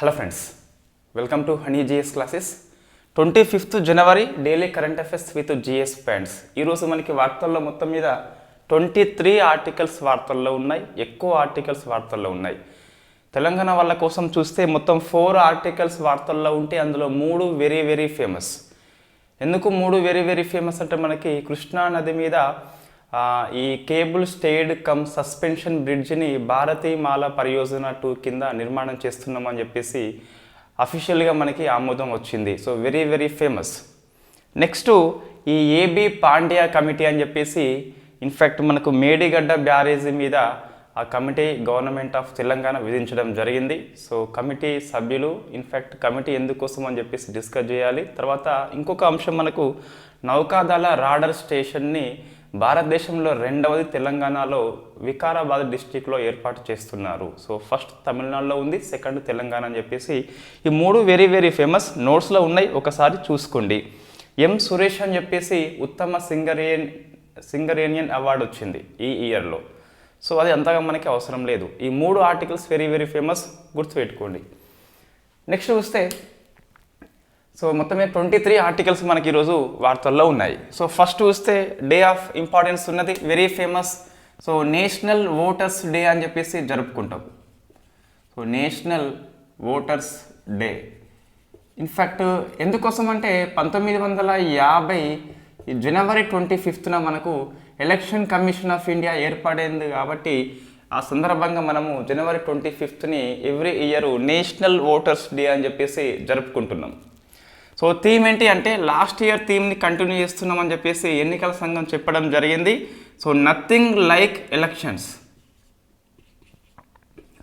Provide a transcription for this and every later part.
Hello friends, welcome to Honey GS classes. 25th జనవరి daily current affairs with GS points. ఈరోజు మనకి వార్తల్లో మొత్తం మీద 23 ఆర్టికల్స్ వార్తల్లో ఉన్నాయి. ఎక్కువ ఆర్టికల్స్ వార్తల్లో ఉన్నాయి. తెలంగాణ వాళ్ళ కోసం చూస్తే మొత్తం 4 ఆర్టికల్స్ వార్తల్లో ఉంటే అందులో 3 వెరీ ఫేమస్. ఎందుకు 3 వెరీ ఫేమస్ అంటే మనకి కృష్ణా నది మీద ఈ కేబుల్ స్టేడ్ కమ్ సస్పెన్షన్ బ్రిడ్జ్ని భారతీమాల పరియోజన 2 కింద నిర్మాణం చేస్తున్నామని చెప్పేసి అఫీషియల్గా మనకి ఆమోదం వచ్చింది. So very famous. నెక్స్ట్ ఈ ఏబి పాండ్యా కమిటీ అని చెప్పేసి ఇన్ఫ్యాక్ట్ మనకు మేడిగడ్డ బ్యారేజీ మీద ఆ కమిటీ గవర్నమెంట్ ఆఫ్ తెలంగాణ విధించడం జరిగింది. సో కమిటీ సభ్యులు ఇన్ఫ్యాక్ట్ కమిటీ ఎందుకోసం అని చెప్పేసి డిస్కస్ చేయాలి. తర్వాత ఇంకొక అంశం మనకు నౌకాదళ రాడర్ స్టేషన్ని భారతదేశంలో 2వది తెలంగాణలో వికారాబాద్ డిస్టిక్లో ఏర్పాటు చేస్తున్నారు. సో ఫస్ట్ తమిళనాడులో ఉంది, సెకండ్ తెలంగాణ అని చెప్పేసి ఈ 3 వెరీ ఫేమస్. నోట్స్లో ఉన్నాయి, ఒకసారి చూసుకోండి. ఎం సురేష్ అని చెప్పేసి ఉత్తమ సింగరేనియన్ అవార్డు వచ్చింది ఈ ఇయర్లో. సో అది అంతగా మనకి అవసరం లేదు. ఈ 3 ఆర్టికల్స్ వెరీ ఫేమస్, గుర్తుపెట్టుకోండి. నెక్స్ట్ చూస్తే సో మొత్తం 23 ఆర్టికల్స్ మనకి ఈరోజు వార్తల్లో ఉన్నాయి. సో ఫస్ట్ చూస్తే డే ఆఫ్ ఇంపార్టెన్స్ ఉన్నది, very famous. So national voters day అని చెప్పేసి జరుపుకుంటాం. So national voters day in fact ఎందుకోసం అంటే 1950 జనవరి 25న మనకు ఎలక్షన్ కమిషన్ ఆఫ్ ఇండియా ఏర్పడింది. కాబట్టి ఆ సందర్భంగా మనము జనవరి 25ని every year national voters day అని చెప్పేసి జరుపుకుంటున్నాం. సో థీమ్ ఏంటి అంటే లాస్ట్ ఇయర్ థీమ్ని కంటిన్యూ చేస్తున్నామని చెప్పేసి ఎన్నికల సంఘం చెప్పడం జరిగింది. So nothing like elections.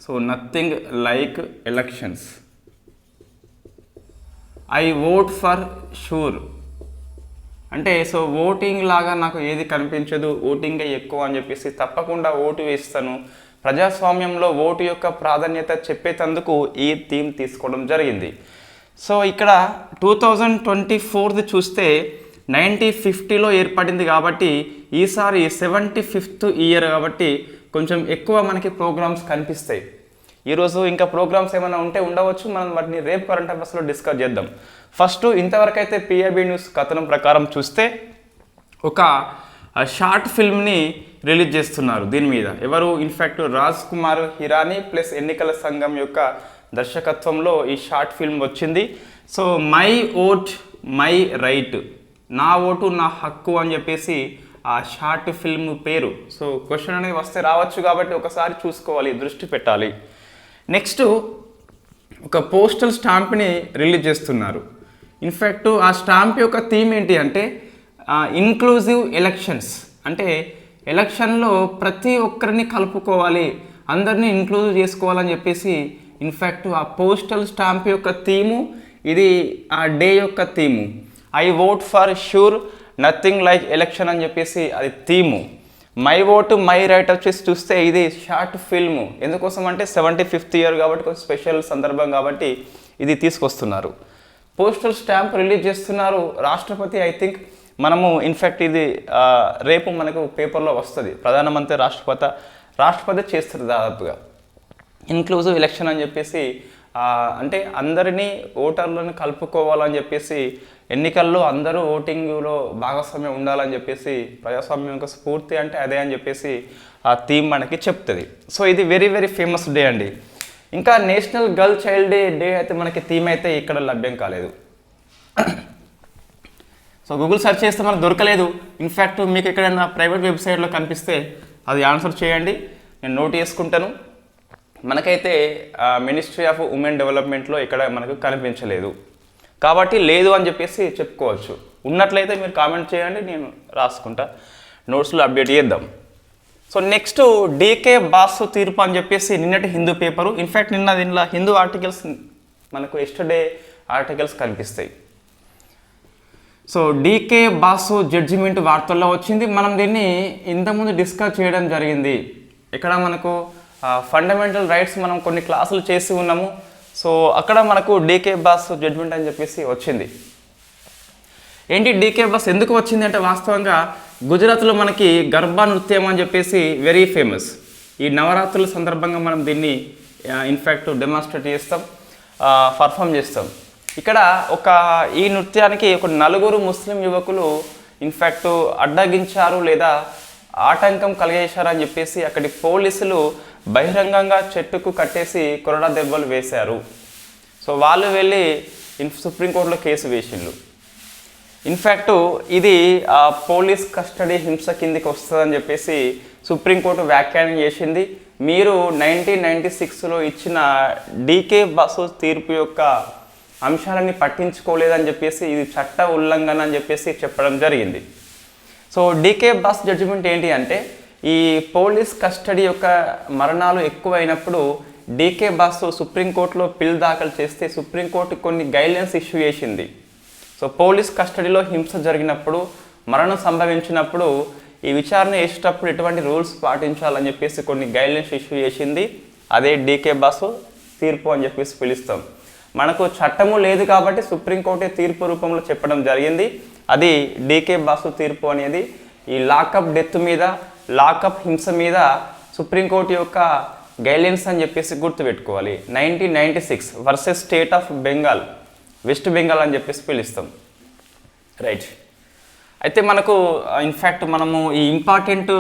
So nothing like elections. I vote for sure అంటే సో ఓటింగ్ లాగా నాకు ఏది కనిపించదు, ఓటింగే ఎక్కువ అని చెప్పేసి తప్పకుండా ఓటు వేస్తాను. ప్రజాస్వామ్యంలో ఓటు యొక్క ప్రాధాన్యత చెప్పేటందుకు ఈ థీమ్ తీసుకోవడం జరిగింది. సో ఇక్కడ 2024 చూస్తే 1950లో ఏర్పడింది కాబట్టి ఈసారి 75th ఇయర్ కాబట్టి కొంచెం ఎక్కువ మనకి ప్రోగ్రామ్స్ కనిపిస్తాయి. ఈరోజు ఇంకా ప్రోగ్రామ్స్ ఏమైనా ఉంటే ఉండవచ్చు, మనం వాటిని రేపు కరెంట్ అఫైర్స్లో డిస్కస్ చేద్దాం. ఫస్ట్ ఇంతవరకు అయితే పిఐబి న్యూస్ కథనం ప్రకారం చూస్తే ఒక షార్ట్ ఫిల్మ్ని రిలీజ్ చేస్తున్నారు. దీని మీద ఎవరు ఇన్ఫ్యాక్ట్ రాజ్ కుమార్ హిరానీ ప్లస్ ఎన్నికల సంఘం యొక్క దర్శకత్వంలో ఈ షార్ట్ ఫిల్మ్ వచ్చింది. So my vote my right, నా ఓటు నా హక్కు అని చెప్పేసి ఆ షార్ట్ ఫిల్మ్ పేరు. సో క్వశ్చన్ అనేది వస్తే రావచ్చు కాబట్టి ఒకసారి చూసుకోవాలి, దృష్టి పెట్టాలి. నెక్స్ట్ ఒక పోస్టల్ స్టాంప్ని రిలీజ్ చేస్తున్నారు. ఇన్ఫ్యాక్ట్ ఆ స్టాంప్ యొక్క థీమ్ ఏంటి అంటే ఇన్క్లూజివ్ ఎలక్షన్స్. అంటే ఎలక్షన్లో ప్రతి ఒక్కరిని కలుపుకోవాలి, అందరినీ ఇంక్లూజివ్ చేసుకోవాలని చెప్పేసి ఇన్ఫ్యాక్ట్ ఆ పోస్టల్ స్టాంప్ యొక్క థీము, ఇది ఆ డే యొక్క theme. I vote for sure, nothing like election అని చెప్పేసి అది theme. My vote my right వచ్చేసి చూస్తే ఇది షార్ట్ ఫిల్ము. ఎందుకోసం అంటే 75th ఇయర్ కాబట్టి కొంచెం స్పెషల్ సందర్భం కాబట్టి ఇది తీసుకొస్తున్నారు. పోస్టల్ స్టాంప్ రిలీజ్ చేస్తున్నారు. రాష్ట్రపతి ఐ థింక్ మనము ఇన్ఫ్యాక్ట్ ఇది రేపు మనకు పేపర్లో వస్తుంది. ప్రధానమంత్రి రాష్ట్రపతి చేస్తారు దాదాపుగా ఇన్క్లూజివ్ ఎలక్షన్ అని చెప్పేసి. అంటే అందరినీ ఓటర్లను కలుపుకోవాలని చెప్పేసి, ఎన్నికల్లో అందరూ ఓటింగ్లో భాగస్వామ్యం ఉండాలని చెప్పేసి, ప్రజాస్వామ్యం యొక్క స్ఫూర్తి అంటే అదే అని చెప్పేసి ఆ థీమ్ మనకి చెప్తుంది. సో ఇది వెరీ ఫేమస్ డే అండి. ఇంకా నేషనల్ గర్ల్ చైల్డ్ డే అయితే మనకి థీమ్ అయితే ఇక్కడ లభ్యం కాలేదు. సో గూగుల్ సెర్చ్ చేస్తే మనకు దొరకలేదు. ఇన్ఫ్యాక్ట్ మీకు ఎక్కడైనా ప్రైవేట్ వెబ్సైట్లో కనిపిస్తే అది ఆన్సర్ చేయండి, నేను నోట్ చేసుకుంటాను. మనకైతే మినిస్ట్రీ ఆఫ్ ఉమెన్ డెవలప్మెంట్లో ఇక్కడ మనకు కనిపించలేదు కాబట్టి లేదు అని చెప్పేసి చెప్పుకోవచ్చు. ఉన్నట్లయితే మీరు కామెంట్ చేయండి, నేను రాసుకుంటా, నోట్స్లో అప్డేట్ చేద్దాం. సో నెక్స్ట్ డీకే బాసు తీర్పు అని చెప్పేసి నిన్నటి హిందూ పేపరు. ఇన్ఫ్యాక్ట్ నిన్న దీనిలో హిందూ ఆర్టికల్స్ మనకు ఎస్టర్డే ఆర్టికల్స్ కనిపిస్తాయి. సో డీకే బాసు జడ్జిమెంట్ వార్తల్లో వచ్చింది. మనం దీన్ని ఇంతకుముందు డిస్కస్ చేయడం జరిగింది. ఇక్కడ మనకు ఫండమెంటల్ రైట్స్ మనం కొన్ని క్లాసులు చేసి ఉన్నాము. సో అక్కడ మనకు డీకే బాసు జడ్జిమెంట్ అని చెప్పేసి వచ్చింది. ఏంటి డీకే బాసు ఎందుకు వచ్చింది అంటే వాస్తవంగా గుజరాత్లో మనకి గర్భా నృత్యం అని చెప్పేసి వెరీ ఫేమస్. ఈ నవరాత్రుల సందర్భంగా మనం దీన్ని ఇన్ఫ్యాక్ట్ డెమాన్స్ట్రేట్ చేస్తాం. పర్ఫామ్ చేస్తాం. ఇక్కడ ఈ నృత్యానికి ఒక 4 ముస్లిం యువకులు ఇన్ఫ్యాక్ట్ అడ్డగించారు లేదా ఆటంకం కలిగేశారని చెప్పేసి అక్కడి పోలీసులు బహిరంగంగా చెట్టుకు కట్టేసి కొరడా దెబ్బలు వేశారు. సో వాళ్ళు వెళ్ళి సుప్రీంకోర్టులో కేసు వేసిండ్రు. ఇన్ఫ్యాక్ట్ ఇది పోలీస్ కస్టడీ హింస కిందికి వస్తుందని చెప్పేసి సుప్రీంకోర్టు వ్యాఖ్యానం చేసింది. మీరు 1996లో ఇచ్చిన డీకే బసు తీర్పు యొక్క అంశాలని పట్టించుకోలేదని చెప్పేసి ఇది చట్ట ఉల్లంఘన అని చెప్పేసి చెప్పడం జరిగింది. సో డీకే బస్ జడ్జిమెంట్ ఏంటి అంటే ఈ పోలీస్ కస్టడీ యొక్క మరణాలు ఎక్కువైనప్పుడు డీకే బస్ సుప్రీంకోర్టులో పిల్ దాఖలు చేస్తే సుప్రీంకోర్టు కొన్ని గైడ్లైన్స్ ఇష్యూ చేసింది. సో పోలీస్ కస్టడీలో హింస జరిగినప్పుడు మరణం సంభవించినప్పుడు ఈ విచారణ చేసేటప్పుడు ఎటువంటి రూల్స్ పాటించాలని చెప్పేసి కొన్ని గైడ్లైన్స్ ఇష్యూ చేసింది. అదే డీకే బాసు తీర్పు అని చెప్పేసి పిలుస్తాం. మనకు చట్టము లేదు కాబట్టి సుప్రీంకోర్టు తీర్పు రూపంలో చెప్పడం జరిగింది. అది డీకే బాసు తీర్పు అనేది ఈ లాకప్ డెత్ మీద లాకప్ హింస మీద సుప్రీంకోర్టు యొక్క గైడ్లైన్స్ అని చెప్పేసి గుర్తుపెట్టుకోవాలి. 1996 versus state of Bengal, west Bengal అని చెప్పేసి పిలుస్తాం. రైట్. అయితే మనకు ఇన్ఫ్యాక్ట్ మనము ఈ ఇంపార్టెంట్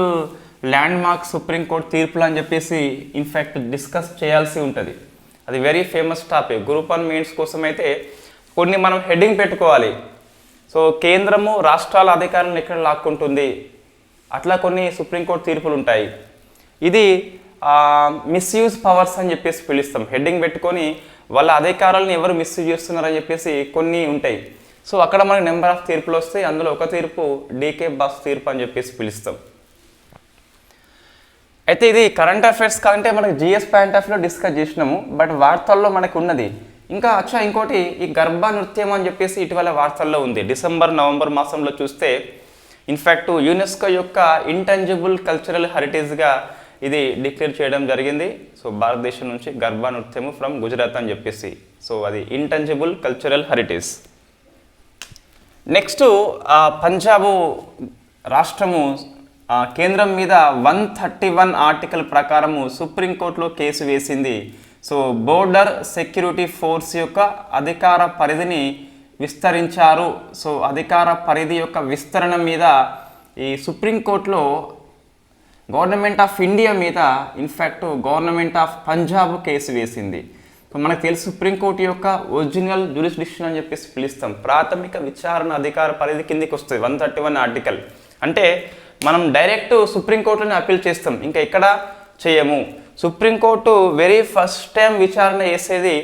ల్యాండ్ మార్క్ సుప్రీంకోర్టు తీర్పులు అని చెప్పేసి ఇన్ఫ్యాక్ట్ డిస్కస్ చేయాల్సి ఉంటుంది. అది very famous topic. Group 1 mains కోసం అయితే కొన్ని మనం హెడ్డింగ్ పెట్టుకోవాలి. సో కేంద్రము రాష్ట్రాల అధికారాలను ఎక్కడ లాక్కుంటుంది, అట్లా కొన్ని సుప్రీంకోర్టు తీర్పులు ఉంటాయి. ఇది మిస్యూజ్ పవర్స్ అని చెప్పేసి పిలుస్తాం. హెడ్డింగ్ పెట్టుకొని వాళ్ళ అధికారాలను ఎవరు మిస్యూజ్ చేస్తున్నారని చెప్పేసి కొన్ని ఉంటాయి. సో అక్కడ మనకి నెంబర్ ఆఫ్ తీర్పులు వస్తాయి. అందులో ఒక తీర్పు డీకే బస్ తీర్పు అని చెప్పేసి పిలుస్తాం. అయితే ఇది కరెంట్ అఫైర్స్ కాదంటే మనకి జిఎస్ పాయింట్ ఆఫ్ వ్యూలో డిస్కస్ చేసినాము. బట్ వార్తల్లో మనకు ఉన్నది ఇంకా ఇంకోటి ఈ గర్భ నృత్యం అని చెప్పేసి ఇటీవల వార్తల్లో ఉంది. డిసెంబర్ నవంబర్ మాసంలో చూస్తే ఇన్ఫ్యాక్ట్ యునెస్కో యొక్క ఇంటంజిబుల్ కల్చరల్ హెరిటేజ్గా ఇది డిక్లేర్ చేయడం జరిగింది. సో భారతదేశం నుంచి గర్భ నృత్యము ఫ్రమ్ గుజరాత్ అని చెప్పేసి. సో అది ఇంటంజిబుల్ కల్చరల్ హెరిటేజ్. నెక్స్ట్ పంజాబ్ రాష్ట్రము కేంద్రం మీద 131 ఆర్టికల్ ప్రకారము సుప్రీంకోర్టులో కేసు వేసింది. సో బోర్డర్ సెక్యూరిటీ ఫోర్స్ యొక్క అధికార పరిధిని విస్తరించారు. సో అధికార పరిధి యొక్క విస్తరణ మీద ఈ సుప్రీంకోర్టులో గవర్నమెంట్ ఆఫ్ ఇండియా మీద in fact government of Punjab case వేసింది. సో మనకు తెలుసు సుప్రీంకోర్టు యొక్క ఒరిజినల్ జ్యూరిస్డిక్షన్ అని చెప్పేసి పిలుస్తాం. ప్రాథమిక విచారణ అధికార పరిధి కిందికి వస్తుంది 131 ఆర్టికల్. అంటే మనం డైరెక్ట్ సుప్రీంకోర్టుని అప్పీల్ చేస్తాం, ఇంకా ఎక్కడ చేయము. సుప్రీంకోర్టు వెరీ ఫస్ట్ టైం విచారణ చేసేది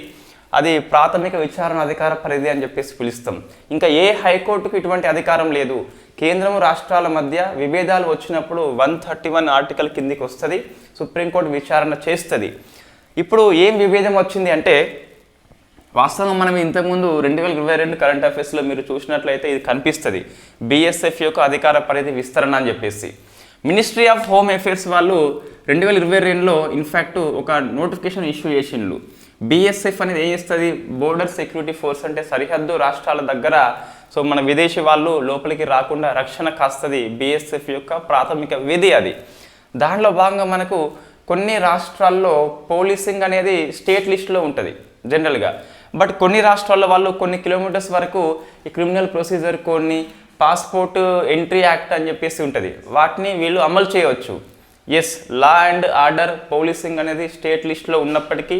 అది ప్రాథమిక విచారణ అధికార పరిధి అని చెప్పేసి పిలుస్తాం. ఇంకా ఏ హైకోర్టుకు ఇటువంటి అధికారం లేదు. కేంద్రం రాష్ట్రాల మధ్య విభేదాలు వచ్చినప్పుడు 131 ఆర్టికల్ కిందికి వస్తుంది, సుప్రీంకోర్టు విచారణ చేస్తుంది. ఇప్పుడు ఏం విభేదం వచ్చింది అంటే వాస్తవంగా మనం ఇంతకుముందు 2022 కరెంట్ అఫైర్స్లో మీరు చూసినట్లయితే ఇది కనిపిస్తుంది. బీఎస్ఎఫ్ యొక్క అధికార పరిధి విస్తరణ అని చెప్పేసి మినిస్ట్రీ ఆఫ్ హోమ్ అఫైర్స్ వాళ్ళు 2022లో ఇన్ఫ్యాక్ట్ ఒక నోటిఫికేషన్ ఇష్యూ చేసిండ్రు. బీఎస్ఎఫ్ అనేది ఏం చేస్తుంది, బోర్డర్ సెక్యూరిటీ ఫోర్స్ అంటే సరిహద్దు రాష్ట్రాల దగ్గర సో మన విదేశీ వాళ్ళు లోపలికి రాకుండా రక్షణ కాస్తుంది. బీఎస్ఎఫ్ యొక్క ప్రాథమిక విధి అది. దాంట్లో భాగంగా మనకు కొన్ని రాష్ట్రాల్లో పోలీసింగ్ అనేది స్టేట్ లిస్టులో ఉంటుంది జనరల్గా. బట్ కొన్ని రాష్ట్రాల్లో వాళ్ళు కొన్ని కిలోమీటర్స్ వరకు ఈ క్రిమినల్ ప్రొసీజర్ కొన్ని పాస్పోర్ట్ ఎంట్రీ యాక్ట్ అని చెప్పేసి ఉంటుంది, వాటిని వీళ్ళు అమలు చేయవచ్చు. Yes, law and order policing అనేది స్టేట్ లిస్టులో ఉన్నప్పటికీ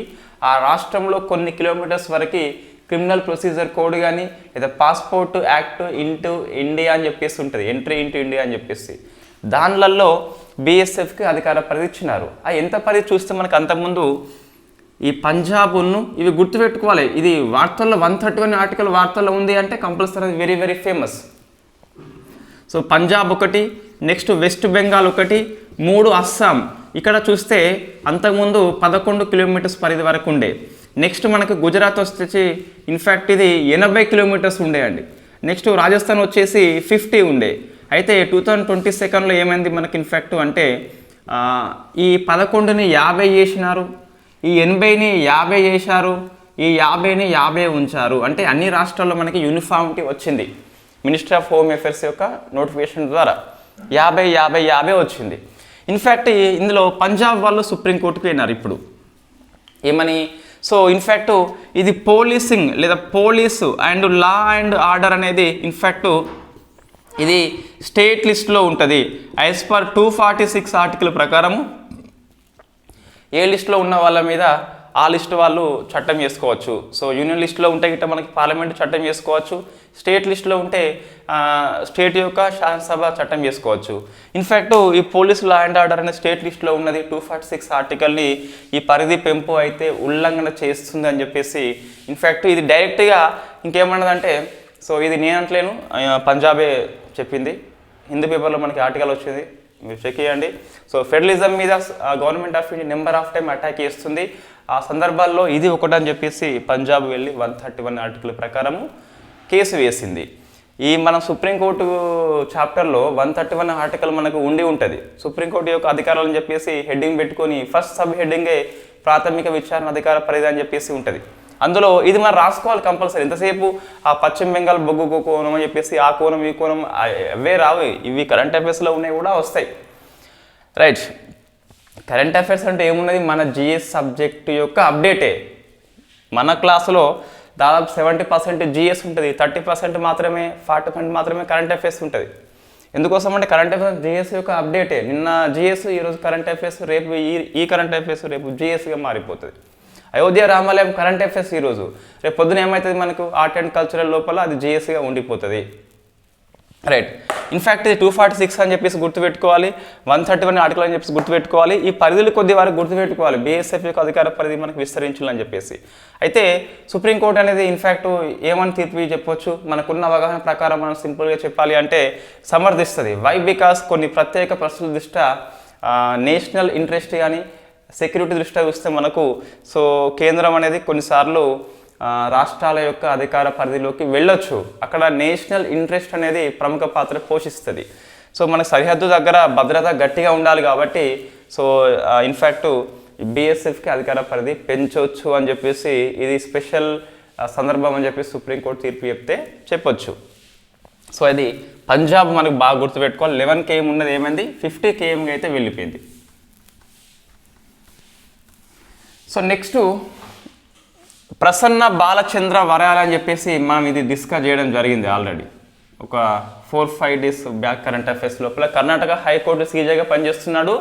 ఆ రాష్ట్రంలో కొన్ని కిలోమీటర్స్ వరకు క్రిమినల్ ప్రొసీజర్ కోడ్ కానీ లేదా పాస్పోర్ట్ యాక్ట్ ఇంటూ ఇండియా అని చెప్పేసి ఉంటుంది, ఎంట్రీ ఇంటూ ఇండియా అని చెప్పేసి. దానిలలో బీఎస్ఎఫ్కి అధికార పరిధి ఇచ్చినారు. ఆ ఎంత పరిధి చూస్తే మనకు అంతకుముందు ఈ పంజాబ్ను ఇవి గుర్తుపెట్టుకోవాలి. ఇది వార్తల్లో 131 ఆర్టికల్ వార్తల్లో ఉంది అంటే compulsory very very famous. So Punjab ఒకటి, నెక్స్ట్ వెస్ట్ బెంగాల్ ఒకటి, 3 అస్సాం. ఇక్కడ చూస్తే అంతకుముందు 11 కిలోమీటర్స్ పరిధి వరకు ఉండే. నెక్స్ట్ మనకు గుజరాత్ వచ్చేసి ఇన్ఫ్యాక్ట్ ఇది 80 కిలోమీటర్స్ ఉండేయండి. నెక్స్ట్ రాజస్థాన్ వచ్చేసి 50 ఉండే. అయితే 2022లో ఏమైంది మనకి ఇన్ఫ్యాక్ట్ అంటే ఈ 11ని 50 చేసినారు, ఈ 80ని 50 చేశారు, ఈ 50ని 50 ఉంచారు. అంటే అన్ని రాష్ట్రాల్లో మనకి యూనిఫామిటీ వచ్చింది. మినిస్ట్రీ ఆఫ్ హోమ్ అఫైర్స్ యొక్క నోటిఫికేషన్ ద్వారా 50 వచ్చింది. ఇన్ఫ్యాక్ట్ ఇందులో పంజాబ్ వాళ్ళు సుప్రీంకోర్టుకు వెళ్ళినారు. ఇప్పుడు ఏమని, సో ఇన్ఫ్యాక్ట్ ఇది పోలీసింగ్ లేదా police and law and order అనేది ఇన్ఫ్యాక్ట్ ఇది స్టేట్ లిస్ట్లో ఉంటుంది. యాజ్ పర్ 246 ఆర్టికల్ ప్రకారము ఏ లిస్టులో ఉన్న వాళ్ళ మీద ఆ లిస్టు వాళ్ళు చట్టం చేసుకోవచ్చు. సో యూనియన్ లిస్టులో ఉంటే గిట్ట మనకి పార్లమెంట్ చట్టం చేసుకోవచ్చు, స్టేట్ లిస్టులో ఉంటే స్టేట్ యొక్క శాసనసభ చట్టం చేసుకోవచ్చు. ఇన్ఫ్యాక్ట్ ఈ పోలీస్ లా అండ్ ఆర్డర్ అనే స్టేట్ లిస్టులో ఉన్నది 246 ఆర్టికల్ని ఈ పరిధి పెంపు అయితే ఉల్లంఘన చేస్తుంది అని చెప్పేసి ఇన్ఫ్యాక్ట్ ఇది డైరెక్ట్గా ఇంకేమన్నదంటే, సో ఇది నేను అంటలేను, పంజాబే చెప్పింది, హిందూ పేపర్లో మనకి ఆర్టికల్ వచ్చింది, మీరు చెక్ చేయండి. సో ఫెడరలిజం మీద government of India number of time attack చేస్తుంది, ఆ సందర్భాల్లో ఇది ఒకటని చెప్పేసి పంజాబ్ వెళ్ళి 131 ఆర్టికల్ ప్రకారము కేసు వేసింది. ఈ మన సుప్రీంకోర్టు చాప్టర్లో 131 ఆర్టికల్ మనకు ఉండి ఉంటుంది. సుప్రీంకోర్టు యొక్క అధికారాలని చెప్పేసి హెడ్డింగ్ పెట్టుకొని ఫస్ట్ సబ్ హెడ్డింగే ప్రాథమిక విచారణ అధికార పరిధి అని చెప్పేసి ఉంటుంది. అందులో ఇది మనం రాసుకోవాలి కంపల్సరీ. ఎంతసేపు ఆ పశ్చిమ బెంగాల్ బొగ్గు కోణం అని చెప్పేసి ఆ కోణం ఈ కోణం అవే రావు, ఇవి కరెంట్ అఫైర్స్లో ఉన్నాయి కూడా వస్తాయి. రైట్, కరెంట్ అఫైర్స్ అంటే ఏమున్నది, మన జిఎస్ సబ్జెక్ట్ యొక్క అప్డేటే. మన క్లాసులో దాదాపు 70% జిఎస్ ఉంటుంది, 30% మాత్రమే 40% మాత్రమే కరెంట్ అఫైర్స్ ఉంటుంది. ఎందుకోసం అంటే కరెంట్ అఫైర్స్ జిఎస్ యొక్క అప్డేటే. నిన్న జిఎస్, ఈరోజు కరెంట్ అఫైర్స్, రేపు ఈ కరెంట్ అఫైర్స్ రేపు జిఎస్గా మారిపోతుంది. అయోధ్య రామాలయం కరెంట్ అఫైర్స్ ఈరోజు, రేపు పొద్దున ఏమవుతుంది మనకు ఆర్ట్ అండ్ కల్చరల్ లోపల అది జిఎస్గా ఉండిపోతుంది. రైట్, ఇన్ఫ్యాక్ట్ ఇది 246 అని చెప్పేసి గుర్తుపెట్టుకోవాలి, 131 ఆర్టికల్ అని చెప్పేసి గుర్తుపెట్టుకోవాలి. ఈ పరిధులు కొద్ది వారికి గుర్తుపెట్టుకోవాలి, బీఎస్ఎఫ్ యొక్క అధికార పరిధి మనకు విస్తరించాలని చెప్పేసి. అయితే సుప్రీంకోర్టు అనేది ఇన్ఫ్యాక్ట్ ఏమని తీర్పు చెప్పొచ్చు, మనకున్న అవగాహన ప్రకారం మనం సింపుల్గా చెప్పాలి అంటే సమర్థిస్తుంది. వై? బికాస్ కొన్ని ప్రత్యేక ప్రశ్నల దృష్ట్యా నేషనల్ ఇంట్రెస్ట్ కానీ సెక్యూరిటీ దృష్ట్యా చూస్తే మనకు సో కేంద్రం అనేది కొన్నిసార్లు రాష్ట్రాల యొక్క అధికార పరిధిలోకి వెళ్ళొచ్చు, అక్కడ నేషనల్ ఇంట్రెస్ట్ అనేది ప్రముఖ పాత్ర పోషిస్తుంది. సో మనకు సరిహద్దు దగ్గర భద్రత గట్టిగా ఉండాలి కాబట్టి సో ఇన్ఫ్యాక్ట్ బీఎస్ఎఫ్కి అధికార పరిధి పెంచవచ్చు అని చెప్పేసి ఇది స్పెషల్ సందర్భం అని చెప్పేసి సుప్రీంకోర్టు తీర్పు చెప్తే చెప్పొచ్చు. సో ఇది పంజాబ్ మనకు బాగా గుర్తుపెట్టుకోవాలి. 11 km ఉన్నది ఏమైంది 50 kmగా అయితే వెళ్ళిపోయింది. సో నెక్స్ట్ ప్రసన్న బాలచంద్ర వరాల అని చెప్పేసి మనం ఇది డిస్కస్ చేయడం జరిగింది ఆల్రెడీ. ఒక 4-5 days బ్యాక్ కరెంట్ అఫైర్స్ లోపల కర్ణాటక హైకోర్టు సీజేగా పనిచేస్తున్నాడు.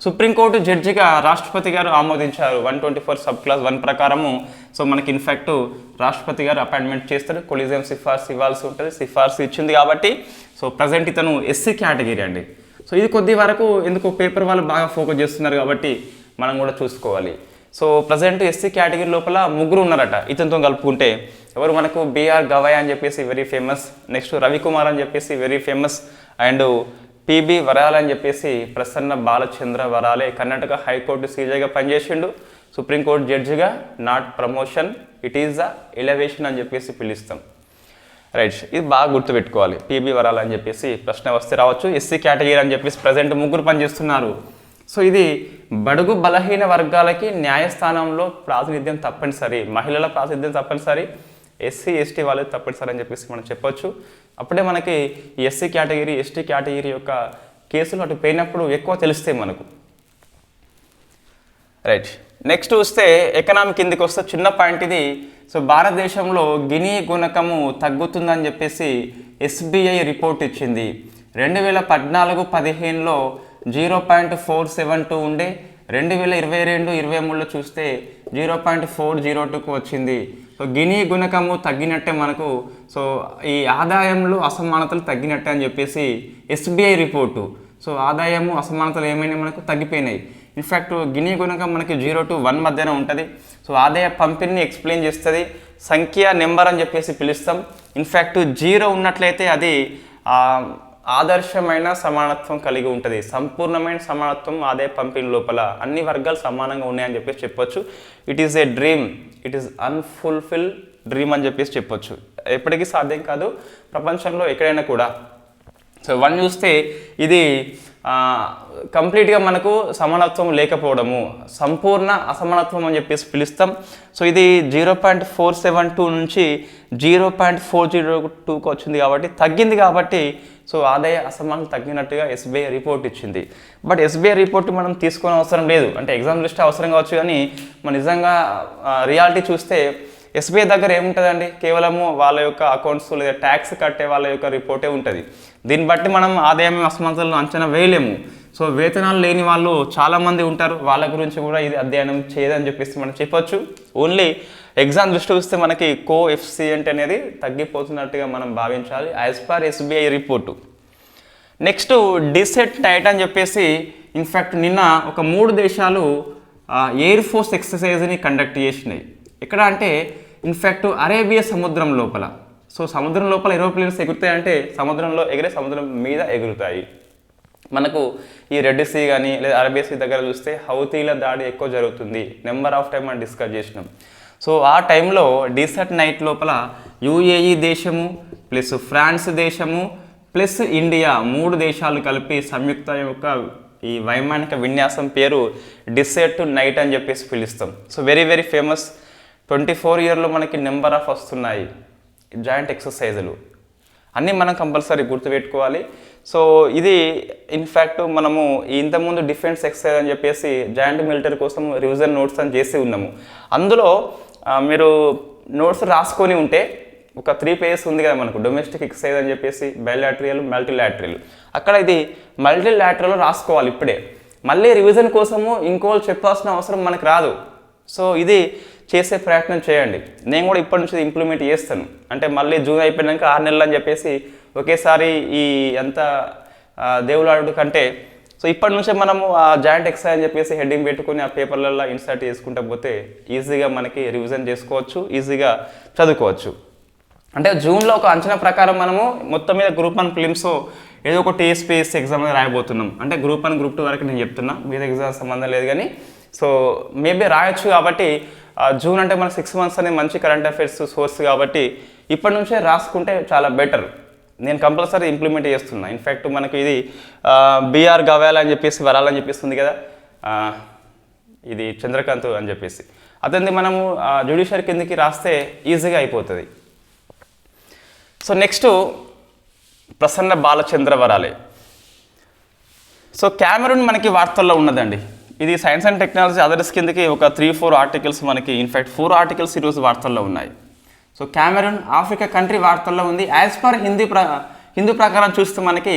సుప్రీంకోర్టు జడ్జిగా రాష్ట్రపతి గారు ఆమోదించారు 124 సబ్ క్లాస్ 1 ప్రకారము. సో మనకి ఇన్ఫ్యాక్ట్ రాష్ట్రపతి గారు అపాయింట్మెంట్ చేస్తాడు, కొలిజియం సిఫార్సు ఇవ్వాల్సి ఉంటుంది, సిఫార్సు ఇచ్చింది కాబట్టి సో ప్రజెంట్ ఇతను ఎస్సీ కేటగిరీ అండి. సో ఇది కొద్ది వరకు ఎందుకు పేపర్ వాళ్ళు బాగా ఫోకస్ చేస్తున్నారు కాబట్టి మనం కూడా చూసుకోవాలి. సో ప్రజెంట్ ఎస్సీ కేటగిరీ లోపల 3 ఉన్నారట ఇతనితో కలుపుకుంటే. ఎవరు మనకు బిఆర్ గవాయ్ అని చెప్పేసి వెరీ ఫేమస్, నెక్స్ట్ రవికుమార్ అని చెప్పేసి very famous, and P B Varale అని చెప్పేసి ప్రసన్న బాలచంద్ర వరాలే కర్ణాటక హైకోర్టు సీజేగా పనిచేసిండు, సుప్రీంకోర్టు జడ్జిగా not promotion it is the elevation అని చెప్పేసి పిలుస్తాం. రైట్, ఇది బాగా గుర్తుపెట్టుకోవాలి. పిబి వరాలే అని చెప్పేసి ప్రశ్న వస్తే రావచ్చు. ఎస్సీ కేటగిరీ అని చెప్పేసి ప్రజెంట్ 3 పనిచేస్తున్నారు. సో ఇది బడుగు బలహీన వర్గాలకి న్యాయస్థానంలో ప్రాతినిధ్యం తప్పనిసరి, మహిళల ప్రాతినిధ్యం తప్పనిసరి, ఎస్సీ ఎస్టీ వాళ్ళకి తప్పనిసరి అని చెప్పేసి మనం చెప్పొచ్చు. అప్పుడే మనకి ఎస్సీ కేటగిరీ ఎస్టీ కేటగిరీ యొక్క కేసులు అటు పోయినప్పుడు ఎక్కువ తెలుస్తాయి మనకు. రైట్, నెక్స్ట్ వస్తే ఎకనామిక్ కిందకి వస్తే చిన్న పాయింట్ ఇది. సో భారతదేశంలో గినీ గుణకము తగ్గుతుందని చెప్పేసి ఎస్బీఐ రిపోర్ట్ ఇచ్చింది. 2014-15లో 0.472 ఉండే, 2022-23లో చూస్తే 0.402కు వచ్చింది. సో గినీ గుణకము తగ్గినట్టే మనకు, సో ఈ ఆదాయంలో అసమానతలు తగ్గినట్టే అని చెప్పేసి ఎస్బీఐ రిపోర్టు. సో ఆదాయము అసమానతలు ఏమైనా మనకు తగ్గిపోయినాయి. ఇన్ఫ్యాక్ట్ గినీ గుణకం మనకి 0 to 1 మధ్యన ఉంటుంది. సో ఆదాయ పంపిణీని ఎక్స్ప్లెయిన్ చేస్తుంది, సంఖ్య నెంబర్ అని చెప్పేసి పిలుస్తాం. ఇన్ఫ్యాక్ట్ 0 ఉన్నట్లయితే అది ఆదర్శమైన సమానత్వం కలిగి ఉంటుంది, సంపూర్ణమైన సమానత్వం ఆదాయ పంపిణీ లోపల అన్ని వర్గాలు సమానంగా ఉన్నాయని చెప్పేసి చెప్పొచ్చు. It is a dream, it is unfulfil dream అని చెప్పేసి చెప్పొచ్చు. ఎప్పటికీ సాధ్యం కాదు ప్రపంచంలో ఎక్కడైనా కూడా. సో 1 చూస్తే ఇది కంప్లీట్గా మనకు సమానత్వం లేకపోవడము, సంపూర్ణ అసమానత్వం అని చెప్పేసి పిలుస్తాం. సో ఇది 0.472 నుంచి 0.402కు వచ్చింది కాబట్టి తగ్గింది కాబట్టి సో ఆదాయ అసమానతలు తగ్గినట్టుగా ఎస్బీఐ రిపోర్ట్ ఇచ్చింది. బట్ ఎస్బీఐ రిపోర్ట్ మనం తీసుకోని అవసరం లేదు, అంటే ఎగ్జామ్ లిస్ట్ అవసరం కావచ్చు, కానీ మన నిజంగా రియాలిటీ చూస్తే ఎస్బీఐ దగ్గర ఏముంటుందండి, కేవలము వాళ్ళ యొక్క అకౌంట్స్ లేదా ట్యాక్స్ కట్టే వాళ్ళ యొక్క రిపోర్టే ఉంటుంది. దీన్ని బట్టి మనం ఆదాయం అసమానతలను అంచనా వేయలేము. సో వేతనాలు లేని వాళ్ళు చాలామంది ఉంటారు, వాళ్ళ గురించి కూడా ఇది అధ్యయనం చేయదని చెప్పేసి మనం చెప్పొచ్చు. ఓన్లీ ఎగ్జామ్ దృష్టి చూస్తే మనకి కోఎఫిషియంట్ అనేది తగ్గిపోతున్నట్టుగా మనం భావించాలి as per SBI report. Next DEECET night అని చెప్పేసి ఇన్ఫ్యాక్ట్ నిన్న ఒక 3 దేశాలు ఎయిర్ ఫోర్స్ ఎక్సర్సైజ్ని కండక్ట్ చేసినాయి. ఎక్కడ అంటే ఇన్ఫ్యాక్ట్ అరేబియా సముద్రం లోపల. సో సముద్రం లోపల ఏరోప్లేన్స్ ఎగురుతాయి అంటే సముద్రంలో ఎగిరే సముద్రం మీద ఎగురుతాయి. మనకు ఈ రెడ్ సీ కానీ లేదా అరేబియా సీ దగ్గర చూస్తే హౌతీల దాడి ఎక్కువ జరుగుతుంది, నెంబర్ ఆఫ్ టైం మనం డిస్కస్ చేసినాం. సో ఆ టైంలో డిసెట్ నైట్ లోపల యుఏఈ దేశము ప్లస్ ఫ్రాన్స్ దేశము ప్లస్ ఇండియా 3 దేశాలు కలిపి సంయుక్త యొక్క ఈ వైమానిక విన్యాసం పేరు డిసెట్ నైట్ అని చెప్పేసి పిలుస్తాం. So very very famous. 24 ఇయర్లో మనకి నెంబర్ ఆఫ్ వస్తున్నాయి జాయింట్ ఎక్సర్సైజులు, అన్నీ మనం కంపల్సరీ గుర్తుపెట్టుకోవాలి. సో ఇది ఇన్ఫ్యాక్ట్ మనము ఇంతకుముందు డిఫెన్స్ ఎక్సర్సైజ్ అని చెప్పేసి జాయింట్ మిలిటరీ కోసం రివిజన్ నోట్స్ అని చేసి ఉన్నాము. అందులో మీరు నోట్స్ రాసుకొని ఉంటే ఒక 3 పేజెస్ ఉంది కదా మనకు, డొమెస్టిక్ ఎక్సర్సైజ్ అని చెప్పేసి బయలాటరియల్ మల్టీలాటరల్. అక్కడ ఇది మల్టీలాటరల్ రాసుకోవాలి ఇప్పుడే, మళ్ళీ రివిజన్ కోసము ఇంకోళ్ళు చెప్పాల్సిన అవసరం మనకు రాదు. సో ఇది చేసే ప్రయత్నం చేయండి. నేను కూడా ఇప్పటి నుంచి ఇంప్లిమెంట్ చేస్తాను. అంటే మళ్ళీ జూన్ అయిపోయినాక 6 నెలలు అని చెప్పేసి ఒకేసారి ఈ ఎంత దేవులాడు కంటే, సో ఇప్పటి నుంచే మనము ఆ జాయింట్ ఎక్సర్సైజ్ అని చెప్పేసి హెడ్డింగ్ పెట్టుకుని ఆ పేపర్లలో ఇన్సర్ట్ చేసుకుంటూ పోతే ఈజీగా మనకి రివిజన్ చేసుకోవచ్చు, ఈజీగా చదువుకోవచ్చు. అంటే జూన్లో ఒక అంచనా ప్రకారం మనము మొత్తం మీద గ్రూప్ 1 ఫిలిమ్స్ ఏదో ఒక టీఎస్పీఎస్సీ ఎగ్జామ్ రాయబోతున్నాం. అంటే గ్రూప్ 1 గ్రూప్ 2 వరకు నేను చెప్తున్నా, మీద ఎగ్జామ్ సంబంధం లేదు కానీ సో మేబీ రాయొచ్చు. కాబట్టి జూన్ అంటే మన 6 మంత్స్ అనేది మంచి కరెంట్ అఫైర్స్ సోర్స్ కాబట్టి ఇప్పటి నుంచే రాసుకుంటే చాలా బెటర్. నేను కంపల్సరీ ఇంప్లిమెంట్ చేస్తున్నా. ఇన్ఫ్యాక్ట్ మనకి ఇది బీఆర్ గవాల్ అని చెప్పేసి వరాలని చెప్పేస్తుంది కదా, ఇది చంద్రకాంత్ అని చెప్పేసి అతనిది మనము జ్యుడిషియరీ కిందకి రాస్తే ఈజీగా అయిపోతుంది. So next Prasanna Balachandra Varale. So Cameroon మనకి వార్తల్లో ఉన్నదండి. ఇది సైన్స్ అండ్ టెక్నాలజీ అదర్స్ కిందకి ఒక 3-4 ఆర్టికల్స్ మనకి ఇన్ఫ్యాక్ట్ 4 ఆర్టికల్స్ ఈరోజు వార్తల్లో ఉన్నాయి. సో కెమెరూన్ ఆఫ్రికా కంట్రీ వార్తల్లో ఉంది. యాజ్ పర్ హిందూ ప్రకారం చూస్తే మనకి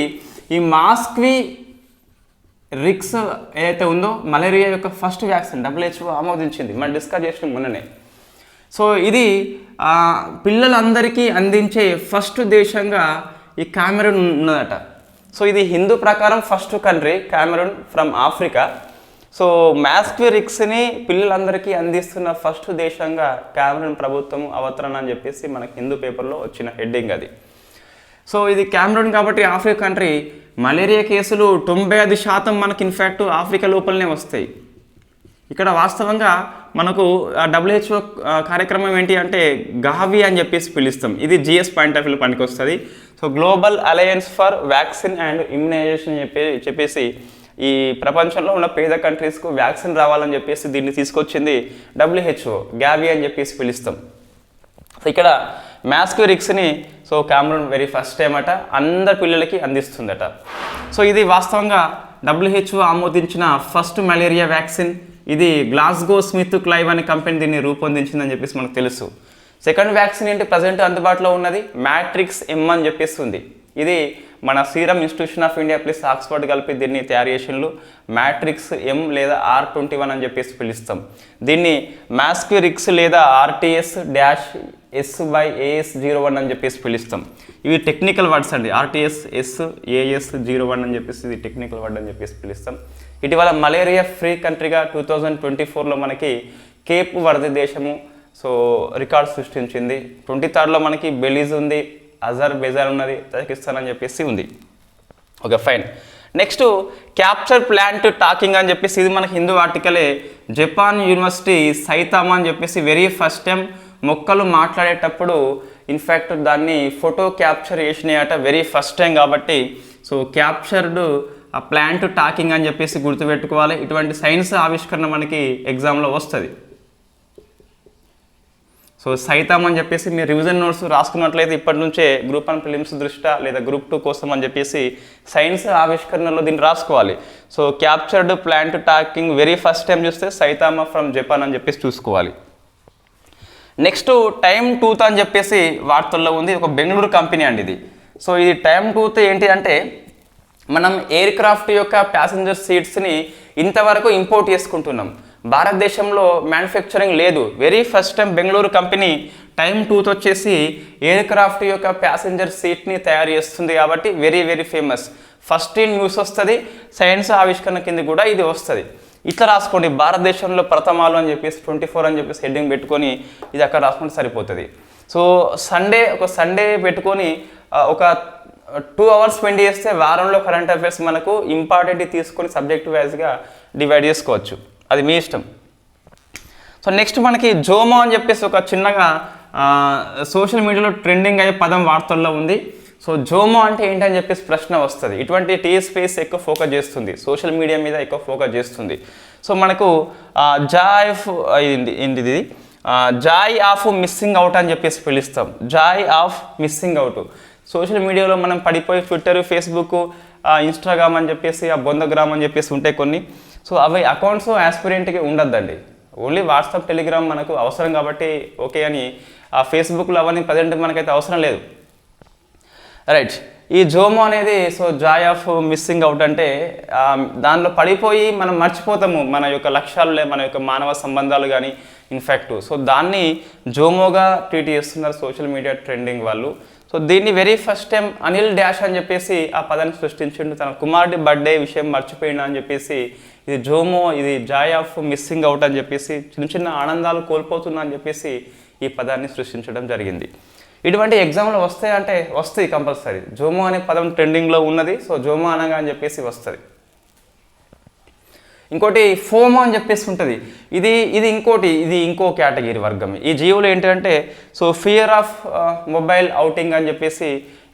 ఈ మాస్క్వి రిక్స్ ఏదైతే ఉందో మలేరియా యొక్క ఫస్ట్ వ్యాక్సిన్ WHO ఆమోదించింది, మనం డిస్కస్ చేసిన మొన్ననే. సో ఇది పిల్లలందరికీ అందించే ఫస్ట్ దేశంగా ఈ కెమెరూన్ ఉన్నదట. సో ఇది హిందూ ప్రకారం first country Cameroon from Africa. So మాస్క్విరిక్స్ని పిల్లలందరికీ అందిస్తున్న ఫస్ట్ దేశంగా కెమెరూన్ ప్రభుత్వం అవతరణ అని చెప్పేసి మనకి హిందూ పేపర్లో వచ్చిన హెడ్డింగ్ అది. సో ఇది కెమెరూన్ కాబట్టి ఆఫ్రికా కంట్రీ. మలేరియా కేసులు 95% మనకి ఇన్ఫ్యాక్ట్ ఆఫ్రికా లోపలనే వస్తాయి. ఇక్కడ వాస్తవంగా మనకు WHO కార్యక్రమం ఏంటి అంటే గావి అని చెప్పేసి పిలుస్తాం. ఇది GS పాయింట్ ఆఫ్ వ్యూ పనికి వస్తుంది. So global alliance for vaccine and immunisation చెప్పేసి ఈ ప్రపంచంలో ఉన్న పేద కంట్రీస్కు వ్యాక్సిన్ రావాలని చెప్పేసి దీన్ని తీసుకొచ్చింది WHO, గావి అని చెప్పేసి పిలుస్తాం. సో ఇక్కడ మాస్క్విరిక్స్ని so Cameroon very first time అట అందరి పిల్లలకి అందిస్తుందట. సో ఇది వాస్తవంగా WHO ఆమోదించిన ఫస్ట్ మలేరియా వ్యాక్సిన్. ఇది గ్లాస్గో స్మిత్ క్లైవ్ అనే కంపెనీ దీన్ని రూపొందించిందని చెప్పేసి మనకు తెలుసు. సెకండ్ వ్యాక్సిన్ ఏంటి ప్రజెంట్ అందుబాటులో ఉన్నది మ్యాట్రిక్స్ M అని చెప్పేసి ఉంది. ఇది మన serum institution of India plus Oxford కలిపి దీన్ని తయారు చేసినలు మ్యాట్రిక్స్ M లేదా R21 అని చెప్పేసి పిలుస్తాం. దీన్ని మాస్క్విరిక్స్ లేదా RTS-S/AS01 అని చెప్పేసి పిలుస్తాం. ఇవి టెక్నికల్ వర్డ్స్ అండి. RTS-AS01 అని చెప్పేసి ఇది టెక్నికల్ వర్డ్ అని చెప్పేసి పిలుస్తాం. ఇటీవల మలేరియా ఫ్రీ కంట్రీగా 2024లో మనకి కేప్ వర్దే దేశము సో రికార్డ్ సృష్టించింది. 23rd మనకి బెలీజ్ ఉంది, అజర్బైజాన్ ఉన్నది, తజికిస్తాన్ అని చెప్పేసి ఉంది. Okay fine. Next capture plant talking అని చెప్పేసి ఇది మనకి హిందూ ఆర్టికలే. జపాన్ యూనివర్సిటీ సైతామా అని చెప్పేసి వెరీ ఫస్ట్ టైం మొక్కలు మాట్లాడేటప్పుడు ఇన్ఫ్యాక్ట్ దాన్ని ఫోటో క్యాప్చర్ చేసినాయట వెరీ ఫస్ట్ టైం కాబట్టి. సో క్యాప్చర్డ్ ఆ ప్లాంట్ టాకింగ్ అని చెప్పేసి గుర్తుపెట్టుకోవాలి. ఇటువంటి సైన్స్ ఆవిష్కరణ మనకి ఎగ్జామ్లో వస్తుంది. సో సైతాం అని చెప్పేసి మీరు రివిజన్ నోట్స్ రాసుకున్నట్లయితే ఇప్పటి నుంచే గ్రూప్ 1 ప్రిలిమ్స్ దృష్ట్యా లేదా గ్రూప్ 2 కోసం అని చెప్పేసి సైన్స్ ఆవిష్కరణలో దీన్ని రాసుకోవాలి. So captured plant talking very first time చూస్తే సైతామా ఫ్రమ్ జపాన్ అని చెప్పేసి చూసుకోవాలి. నెక్స్ట్ టైమ్ టూత్ అని చెప్పేసి వార్తల్లో ఉంది. ఒక బెంగళూరు కంపెనీ అండి ఇది. సో ఇది టైమ్ టూత్ ఏంటి అంటే మనం ఎయిర్ క్రాఫ్ట్ యొక్క ప్యాసింజర్ సీట్స్ని ఇంతవరకు ఇంపోర్ట్ చేసుకుంటున్నాం. భారతదేశంలో మ్యానుఫ్యాక్చరింగ్ లేదు. Very first time Bengaluru company time tooth వచ్చేసి ఎయిర్ క్రాఫ్ట్ యొక్క ప్యాసింజర్ సీట్ని తయారు చేస్తుంది కాబట్టి very very famous. First in news వస్తుంది, సైన్స్ ఆవిష్కరణ కింద కూడా ఇది వస్తుంది. ఇట్లా రాసుకోండి, భారతదేశంలో ప్రథమాలు అని చెప్పేసి 24 అని చెప్పేసి హెడ్డింగ్ పెట్టుకొని ఇది అక్కడ రాసుకుంటే సరిపోతుంది. సో సండే పెట్టుకొని ఒక 2 hours స్పెండ్ చేస్తే వారంలో కరెంట్ అఫైర్స్ మనకు ఇంపార్టెంట్ తీసుకొని సబ్జెక్ట్ వైజ్గా డివైడ్ చేసుకోవచ్చు, అది మీ ఇష్టం. సో నెక్స్ట్ మనకి జోమో అని చెప్పేసి ఒక చిన్నగా సోషల్ మీడియాలో ట్రెండింగ్ అయ్యే పదం వార్తల్లో ఉంది. సో జోమో అంటే ఏంటని చెప్పేసి ప్రశ్న వస్తుంది. ఇటువంటి టీఎస్పీఎస్ ఎక్కువ ఫోకస్ చేస్తుంది, సోషల్ మీడియా మీద ఎక్కువ ఫోకస్ చేస్తుంది. సో మనకు జాయ్ ఆఫ్ మిస్సింగ్ అవుట్ అని చెప్పేసి పిలుస్తాం. Joy of missing out. Social మీడియాలో మనం పడిపోయి ట్విట్టర్, ఫేస్బుక్, ఇన్స్టాగ్రామ్ అని చెప్పేసి బొందగ్రామ్ అని చెప్పేసి ఉంటాయి కొన్ని. సో అవి అకౌంట్స్ యాస్పిరెంట్కి ఉండద్దండి. ఓన్లీ వాట్సాప్, టెలిగ్రామ్ మనకు అవసరం కాబట్టి ఓకే అని ఆ ఫేస్బుక్లో అవన్నీ ప్రజెంట్ మనకైతే అవసరం లేదు. రైట్, ఈ జోమో అనేది so Joy of missing out అంటే దానిలో పడిపోయి మనం మర్చిపోతాము మన యొక్క లక్ష్యాలు, మన యొక్క మానవ సంబంధాలు కానీ ఇన్ఫ్యాక్ట్. సో దాన్ని జోమోగా ట్రీట్ చేస్తున్నారు సోషల్ మీడియా ట్రెండింగ్ వాళ్ళు. సో దీన్ని very first time Anil dash అని చెప్పేసి ఆ పదాన్ని సృష్టించిండు. తన కుమారుడి బర్త్డే విషయం మర్చిపోయినా అని చెప్పేసి ఇది జోమో, ఇది జాయ్ ఆఫ్ మిస్సింగ్ అవుట్ అని చెప్పేసి చిన్న చిన్న ఆనందాలు కోల్పోతున్నా అని చెప్పేసి ఈ పదాన్ని సృష్టించడం జరిగింది. ఇటువంటి ఎగ్జామ్లు వస్తాయంటే వస్తాయి కంపల్సరీ. జోమో అనే పదం ట్రెండింగ్లో ఉన్నది, సో జోమో అనగా అని చెప్పేసి వస్తుంది. ఇంకోటి ఫోమో అని చెప్పేసి ఉంటుంది. ఇది ఇంకో కేటగిరీ వర్గం. ఈ జీవులు ఏంటంటే so fear of mobile outing అని చెప్పేసి,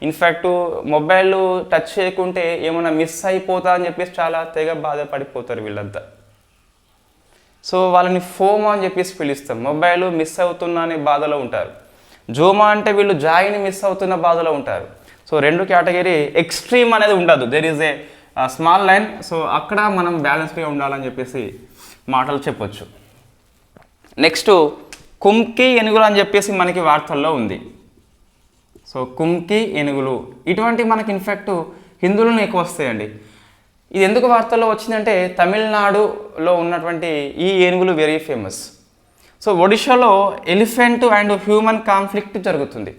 ఇన్ఫ్యాక్ట్ మొబైల్ టచ్ చేయకుంటే ఏమైనా మిస్ అయిపోతా అని చెప్పేసి చాలా తెగ బాధపడిపోతారు వీళ్ళంతా. సో వాళ్ళని ఫోమో అని చెప్పేసి పిలుస్తాం. మొబైల్ మిస్ అవుతున్నా అనే బాధలో ఉంటారు. జోమో అంటే వీళ్ళు జాయిని మిస్ అవుతున్న బాధలో ఉంటారు. సో రెండు కేటగిరీ. ఎక్స్ట్రీమ్ అనేది ఉండదు, there is a small line. So అక్కడ మనం బ్యాలెన్స్గా ఉండాలని చెప్పేసి మాటలు చెప్పొచ్చు. నెక్స్ట్ కుంకి ఏనుగులు అని చెప్పేసి మనకి వార్తల్లో ఉంది. సో కుంకి ఏనుగులు ఇటువంటి మనకి ఇన్ఫ్యాక్ట్ హిందువులను ఎక్కువ వస్తాయండి. ఇది ఎందుకు వార్తల్లో వచ్చిందంటే తమిళనాడులో ఉన్నటువంటి ఈ ఏనుగులు వెరీ ఫేమస్. సో ఒడిషాలో ఎలిఫెంట్ అండ్ హ్యూమన్ కాన్ఫ్లిక్ట్ జరుగుతుంది.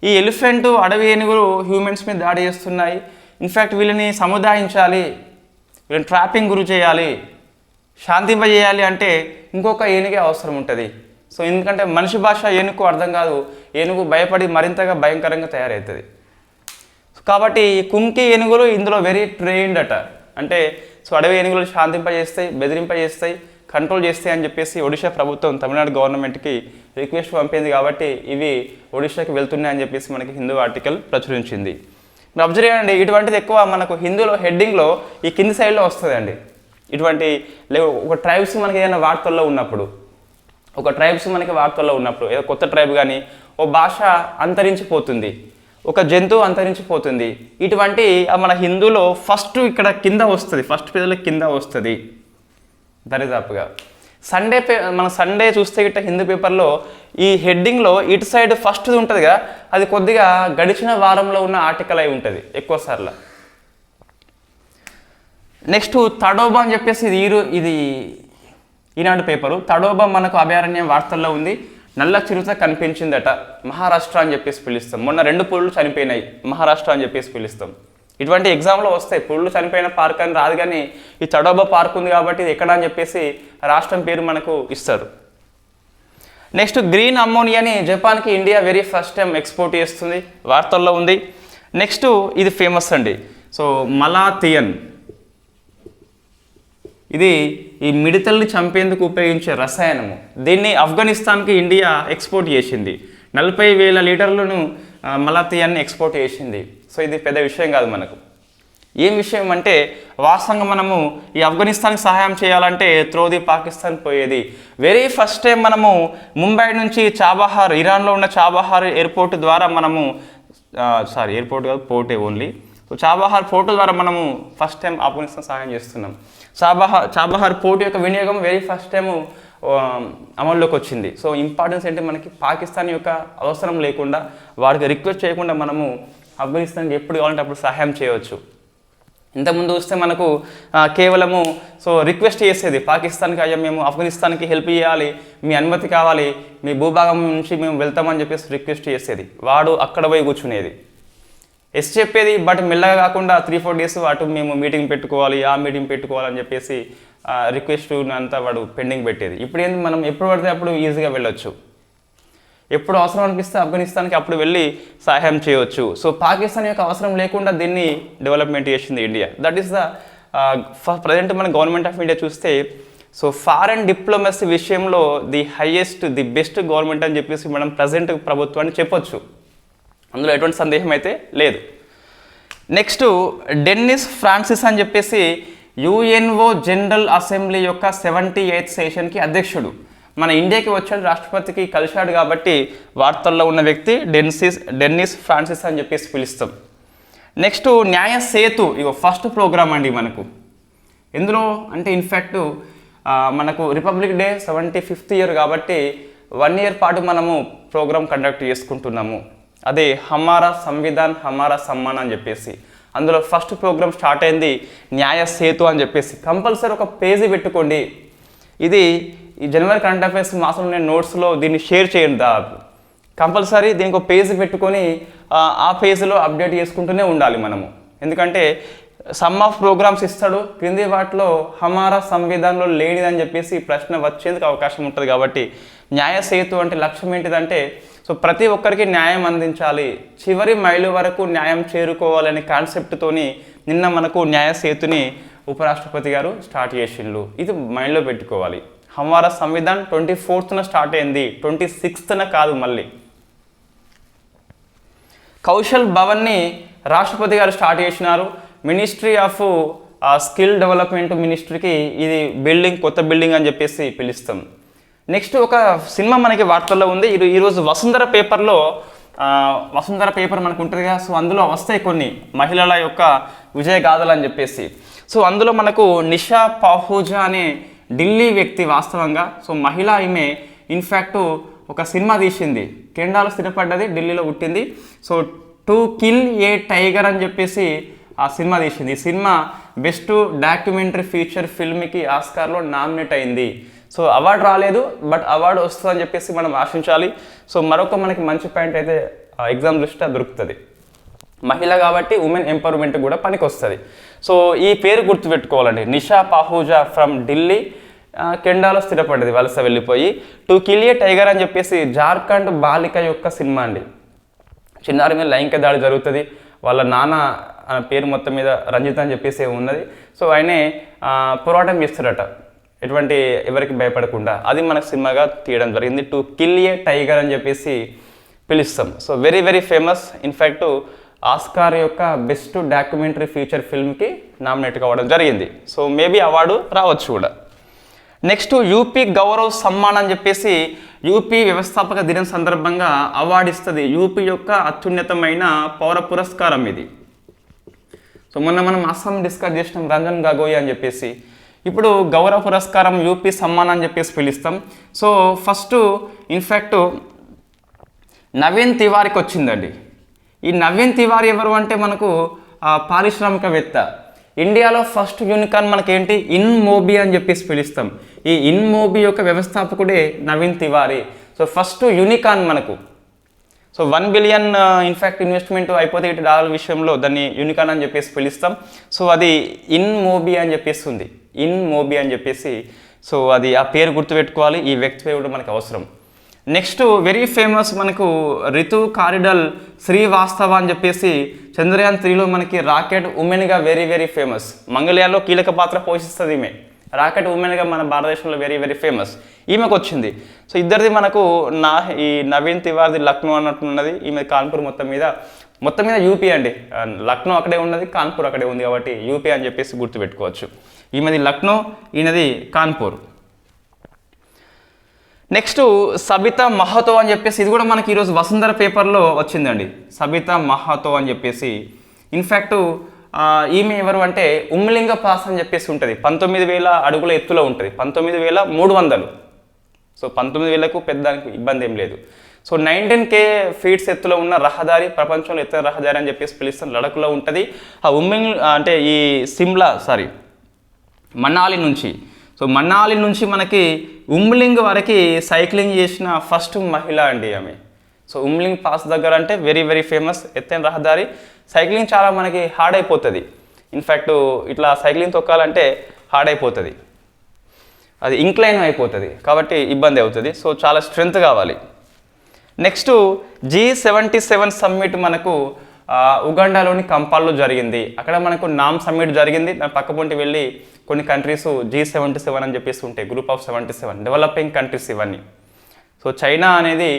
ఈ ఎలిఫెంట్ అడవి ఏనుగులు హ్యూమన్స్ మీద దాడి చేస్తున్నాయి. ఇన్ఫ్యాక్ట్ వీళ్ళని సముదాయించాలి, వీళ్ళని ట్రాపింగ్ గురి చేయాలి, శాంతింపజేయాలి అంటే ఇంకొక ఏనుగే అవసరం ఉంటుంది. సో ఎందుకంటే మనిషి భాష ఏనుగు అర్థం కాదు, ఏనుగు భయపడి మరింతగా భయంకరంగా తయారవుతుంది. కాబట్టి ఈ కుంకి ఏనుగులు ఇందులో వెరీ ట్రైన్డ్ అట. అంటే సో అడవి ఏనుగులు శాంతింపజేస్తాయి, బెదిరింపజేస్తాయి, కంట్రోల్ చేస్తాయి అని చెప్పేసి ఒడిషా ప్రభుత్వం తమిళనాడు గవర్నమెంట్కి రిక్వెస్ట్ పంపింది. కాబట్టి ఇవి ఒడిషాకి వెళ్తున్నాయని చెప్పేసి మనకి హిందూ ఆర్టికల్ ప్రచురించింది. మీరు అబ్జర్వ్ చేయండి, ఇటువంటిది ఎక్కువ మనకు హిందూలో హెడ్డింగ్లో ఈ కింది సైడ్లో వస్తుందండి. ఇటువంటి ఒక ట్రైబ్స్ మనకి ఏదైనా వార్తల్లో ఉన్నప్పుడు, ఏదో కొత్త ట్రైబ్ కానీ ఓ భాష అంతరించిపోతుంది, ఒక జంతువు అంతరించిపోతుంది, ఇటువంటి మన హిందూలో ఫస్ట్ ఇక్కడ కింద వస్తుంది, ఫస్ట్ పేజీలో కింద వస్తుంది దరిదాపుగా. మన సండే చూస్తే గిట్ట హిందూ పేపర్లో ఈ హెడ్డింగ్లో ఇటు సైడ్ ఫస్ట్ది ఉంటుంది కదా, అది కొద్దిగా గడిచిన వారంలో ఉన్న ఆర్టికల్ అయి ఉంటుంది ఎక్కువ సార్లు. నెక్స్ట్ తడోబా అని చెప్పేసి ఇది ఈనాడు పేపరు. తడోబా మనకు అభయారణ్యం వార్తల్లో ఉంది. నల్ల చిరుత కనిపించిందట, మహారాష్ట్ర అని చెప్పేసి పిలుస్తాం. మొన్న 2 పులులు చనిపోయినాయి, మహారాష్ట్ర అని చెప్పేసి పిలుస్తాం. ఇటువంటి ఎగ్జామ్లో వస్తాయి. పులులు చనిపోయిన పార్క్ అని రాదు, కానీ ఈ తడోబా పార్క్ ఉంది కాబట్టి ఇది ఎక్కడ అని చెప్పేసి రాష్ట్రం పేరు మనకు ఇస్తారు. నెక్స్ట్ గ్రీన్ అమ్మోనియాని జపాన్కి India very first time export చేస్తుంది, వార్తల్లో ఉంది. నెక్స్ట్ ఇది ఫేమస్ అండి. సో మలాథియన్, ఇది ఈ మిడతల్ని చంపేందుకు ఉపయోగించే రసాయనము. దీన్ని ఆఫ్ఘనిస్తాన్కి ఇండియా ఎక్స్పోర్ట్ చేసింది. 40,000 లీటర్లను మలాథియన్ని ఎక్స్పోర్ట్ చేసింది. సో ఇది పెద్ద విషయం కాదు మనకు. ఏం విషయం అంటే వాస్తవంగా మనము ఈ ఆఫ్ఘనిస్తాన్కి సహాయం చేయాలంటే త్రో ది పాకిస్తాన్ పోయేది. వెరీ ఫస్ట్ టైం మనము ముంబై నుంచి చాబహార్, ఇరాన్లో ఉన్న చాబహార్ ఎయిర్పోర్ట్ ద్వారా మనము ఎయిర్పోర్ట్ కాదు, పోర్టే ఓన్లీ. సో చాబహార్ పోర్టు ద్వారా మనము ఫస్ట్ టైం ఆఫ్ఘనిస్తాన్ సహాయం చేస్తున్నాం. చాబహార్ పోర్టు యొక్క వినియోగం వెరీ ఫస్ట్ టైము అమల్లోకి వచ్చింది. సో ఇంపార్టెన్స్ ఏంటి, మనకి పాకిస్తాన్ యొక్క అవసరం లేకుండా, వాడికి రిక్వెస్ట్ చేయకుండా మనము ఆఫ్ఘనిస్తాన్కి ఎప్పుడు కావాలంటే అప్పుడు సహాయం చేయవచ్చు. ఇంతకుముందు వస్తే మనకు కేవలము రిక్వెస్ట్ చేసేది పాకిస్తాన్కి, అయ్యా మేము ఆఫ్ఘనిస్తాన్కి హెల్ప్ చేయాలి, మీ అనుమతి కావాలి, మీ భూభాగం నుంచి మేము వెళ్తామని చెప్పేసి రిక్వెస్ట్ చేసేది. వాడు అక్కడ పోయి కూర్చునేది, ఎస్ చెప్పేది, బట్ మెల్లగా కాకుండా 3-4 డేస్ అటు మేము మీటింగ్ పెట్టుకోవాలి, ఆ మీటింగ్ పెట్టుకోవాలని చెప్పేసి రిక్వెస్ట్ అంతా వాడు పెండింగ్ పెట్టేది. ఇప్పుడు ఏంది, మనం ఎప్పుడు పడితే అప్పుడు ఈజీగా వెళ్ళొచ్చు, ఎప్పుడు అవసరం అనిపిస్తే ఆఫ్ఘనిస్తాన్కి అప్పుడు వెళ్ళి సహాయం చేయవచ్చు. సో పాకిస్తాన్ యొక్క అవసరం లేకుండా దీన్ని డెవలప్మెంట్ చేసింది India. That is the present మన గవర్నమెంట్ ఆఫ్ ఇండియా చూస్తే ఫారెన్ డిప్లొమసీ విషయంలో the highest, the best government అని చెప్పేసి మనం ప్రజెంట్ ప్రభుత్వాన్ని చెప్పొచ్చు, అందులో ఎటువంటి సందేహం అయితే లేదు. నెక్స్ట్ డెన్నిస్ ఫ్రాన్సిస్ అని చెప్పేసి యుఎన్ఓ జనరల్ అసెంబ్లీ యొక్క 78th సెషన్కి అధ్యక్షుడు. మన ఇండియాకి వచ్చాడు, రాష్ట్రపతికి కలిశాడు కాబట్టి వార్తల్లో ఉన్న వ్యక్తి డెన్నిస్ ఫ్రాన్సిస్ అని చెప్పేసి పిలుస్తాం. నెక్స్ట్ న్యాయ సేతు, ఇగో ఫస్ట్ ప్రోగ్రామ్ అండి మనకు. ఎందులో అంటే ఇన్ఫ్యాక్ట్ మనకు రిపబ్లిక్ డే 75th ఇయర్ కాబట్టి 1 year పాటు మనము ప్రోగ్రామ్ కండక్ట్ చేసుకుంటున్నాము. అదే హమారా సంవిధాన్ హమారా సమ్మాన్ అని చెప్పేసి, అందులో ఫస్ట్ ప్రోగ్రామ్ స్టార్ట్ అయింది న్యాయ సేతు అని చెప్పేసి. కంపల్సరీ ఒక పేజీ పెట్టుకోండి, ఇది ఈ జనవరి కరెంట్ అఫైర్స్ మాసంలో నేను నోట్స్లో దీన్ని షేర్ చేయండి. కంపల్సరీ దీనికి ఒక పేజీ పెట్టుకొని ఆ పేజీలో అప్డేట్ చేసుకుంటూనే ఉండాలి మనము. ఎందుకంటే సమ్ ఆఫ్ ప్రోగ్రామ్స్ ఇస్తాడు, క్రింది వాటిలో హమారా సంవిధానంలో లేనిదని చెప్పేసి ప్రశ్న వచ్చేందుకు అవకాశం ఉంటుంది. కాబట్టి న్యాయ సేతు అంటే లక్ష్యం ఏంటిదంటే ప్రతి ఒక్కరికి న్యాయం అందించాలి, చివరి మైలు వరకు న్యాయం చేరుకోవాలనే కాన్సెప్ట్తోని నిన్న మనకు న్యాయ సేతుని ఉపరాష్ట్రపతి గారు స్టార్ట్ చేసిండ్రు. ఇది మైండ్లో పెట్టుకోవాలి. హమారా సంవిధాన్ 24th స్టార్ట్ అయింది, 26th కాదు. మళ్ళీ కౌశల్ భవన్ని రాష్ట్రపతి గారు స్టార్ట్ చేసినారు. మినిస్ట్రీ ఆఫ్ స్కిల్ డెవలప్మెంట్ మినిస్ట్రీకి ఇది బిల్డింగ్, కొత్త బిల్డింగ్ అని చెప్పేసి పిలుస్తాం. నెక్స్ట్ ఒక సినిమా మనకి వార్తల్లో ఉంది. ఈరోజు వసుంధర పేపర్ మనకు ఉంటుంది కదా, సో అందులో వస్తాయి కొన్ని మహిళల యొక్క విజయ గాథలు అని చెప్పేసి. సో అందులో మనకు నిషా పాహూజా అనే ఢిల్లీ వ్యక్తి వాస్తవంగా మహిళ, ఈమె ఇన్ఫ్యాక్ట్ ఒక సినిమా తీసింది, కెనడాలో స్థిరపడ్డది, ఢిల్లీలో పుట్టింది. టు కిల్ ఏ టైగర్ అని చెప్పేసి ఆ సినిమా తీసింది. ఈ సినిమా బెస్ట్ డాక్యుమెంటరీ ఫీచర్ ఫిల్మ్కి ఆస్కార్లో నామినేట్ అయింది. అవార్డు రాలేదు, బట్ అవార్డు వస్తుందని చెప్పేసి మనం ఆశించాలి. మరొక మనకి మంచి పాయింట్ అయితే ఎగ్జామ్ దృష్ట్యా దొరుకుతుంది. మహిళ కాబట్టి ఉమెన్ ఎంపవర్మెంట్ కూడా పనికి వస్తుంది. ఈ పేరు గుర్తుపెట్టుకోవాలండి, నిషా పాహూజా ఫ్రమ్ ఢిల్లీ, కెనడాలో స్థిరపడ్డది, వలస వెళ్ళిపోయి. టు కిల్ ఏ టైగర్ అని చెప్పేసి జార్ఖండ్ బాలిక యొక్క సినిమా అండి. చిన్నారి మీద లైంగిక దాడి జరుగుతుంది, వాళ్ళ నాన్న పేరు మొత్తం మీద రంజిత్ అని చెప్పేసి ఉన్నది. ఆయనే పోరాటం చేస్తాడట, ఎటువంటి ఎవరికి భయపడకుండా. అది మనకు సినిమాగా తీయడం జరిగింది. టు కిల్ ఏ టైగర్ అని చెప్పేసి పిలుస్తాం. Very very famous. In fact Oscar యొక్క బెస్ట్ డాక్యుమెంటరీ ఫీచర్ ఫిల్మ్కి నామినేట్ కావడం జరిగింది. మేబీ అవార్డు రావచ్చు కూడా. నెక్స్ట్ యూపీ గౌరవ్ సమ్మాన్ అని చెప్పేసి యూపీ వ్యవస్థాపక దినం సందర్భంగా అవార్డు ఇస్తుంది. యూపీ యొక్క అత్యున్నతమైన పౌర పురస్కారం ఇది. మొన్న మనం అస్సాం డిస్కస్ చేసినాం, రంజన్ గగోయ్ అని చెప్పేసి. ఇప్పుడు గౌరవ పురస్కారం యూపీ సమ్మాన్ అని చెప్పేసి పిలుస్తాం. ఫస్ట్ ఇన్ఫ్యాక్ట్ నవీన్ తివారీకి వచ్చిందండి. ఈ నవీన్ తివారీ ఎవరు అంటే మనకు పారిశ్రామికవేత్త. ఇండియాలో ఫస్ట్ యూనికార్న్ మనకేంటి, ఇన్మోబీ అని చెప్పేసి పిలుస్తాం. ఈ ఇన్మోబీ యొక్క వ్యవస్థాపకుడే నవీన్ తివారీ. ఫస్ట్ యూనికార్న్ మనకు. 1 billion ఇన్ఫ్యాక్ట్ ఇన్వెస్ట్మెంట్ అయిపోతే $80 విషయంలో దాన్ని యూనికార్న్ అని చెప్పేసి పిలుస్తాం. అది ఇన్మోబీ అని చెప్పేసి ఉంది, ఇన్మోబీ అని చెప్పేసి. అది ఆ పేరు గుర్తుపెట్టుకోవాలి, ఈ వ్యక్తి పేరు మనకు అవసరం. నెక్స్ట్ వెరీ ఫేమస్ మనకు రితు కారిడల్ శ్రీవాస్తవ అని చెప్పేసి చంద్రయాన్ 3లో మనకి రాకెట్ ఉమెన్గా వెరీ వెరీ ఫేమస్. మంగళయాన్లో కీలక పాత్ర పోషిస్తుంది ఈమె. రాకెట్ ఉమెన్గా మన భారతదేశంలో వెరీ వెరీ ఫేమస్. ఈమెకు వచ్చింది. ఇద్దరిది మనకు ఈ నవీన్ తివారీది లక్నో అన్నట్టున్నది, ఈమె కాన్పూర్ మొత్తం మీద మొత్తం మీద యూపీ అండి. లక్నో అక్కడే ఉన్నది, కాన్పూర్ అక్కడే ఉంది కాబట్టి యూపీ అని చెప్పేసి గుర్తుపెట్టుకోవచ్చు. ఈమెది లక్నో, ఈయనది కాన్పూర్. నెక్స్ట్ సబితా మహతో అని చెప్పేసి, ఇది కూడా మనకి ఈరోజు వసుంధర పేపర్లో వచ్చిందండి. సబితా మహతో అని చెప్పేసి, ఇన్ఫ్యాక్ట్ ఈమె ఎవరు అంటే ఉమ్లింగ పాస్ అని చెప్పేసి ఉంటుంది. 19,000 అడుగుల ఎత్తులో ఉంటుంది, 19,300. సో 19,000కు పెద్దానికి ఇబ్బంది ఏం లేదు. సో 19K ఫీట్స్ ఎత్తులో ఉన్న రహదారి, ప్రపంచంలో ఎత్తున రహదారి అని చెప్పేసి పిలుస్తాం, లడఖ్లో ఉంటుంది. ఆ అంటే ఈ మనాలి నుంచి, సో మనాలి నుంచి మనకి ఉమ్లింగ్ వరకు సైక్లింగ్ చేసిన ఫస్ట్ మహిళ అండి ఆమె. సో ఉమ్లింగ్ పాస్ దగ్గర అంటే వెరీ వెరీ ఫేమస్ ఎత్తైన రహదారి. సైక్లింగ్ చాలా మనకి హార్డ్ అయిపోతుంది. ఇన్ఫ్యాక్ట్ ఇట్లా సైక్లింగ్ తొక్కాలంటే హార్డ్ అయిపోతుంది, అది ఇంక్లైన్ అయిపోతుంది, కాబట్టి ఇబ్బంది అవుతుంది. సో చాలా స్ట్రెంగ్త్ కావాలి. నెక్స్ట్ G77 సమ్మిట్ మనకు ఉగాండాలోని కంపాల్లో జరిగింది. అక్కడ మనకు నామ్ సమ్మిట్ జరిగింది. దాని పక్కపొంటి వెళ్ళి కొన్ని కంట్రీస్ G77 అని చెప్పేసి ఉంటాయి, గ్రూప్ ఆఫ్ 77 డెవలపింగ్ కంట్రీస్ ఇవన్నీ. సో చైనా అనేది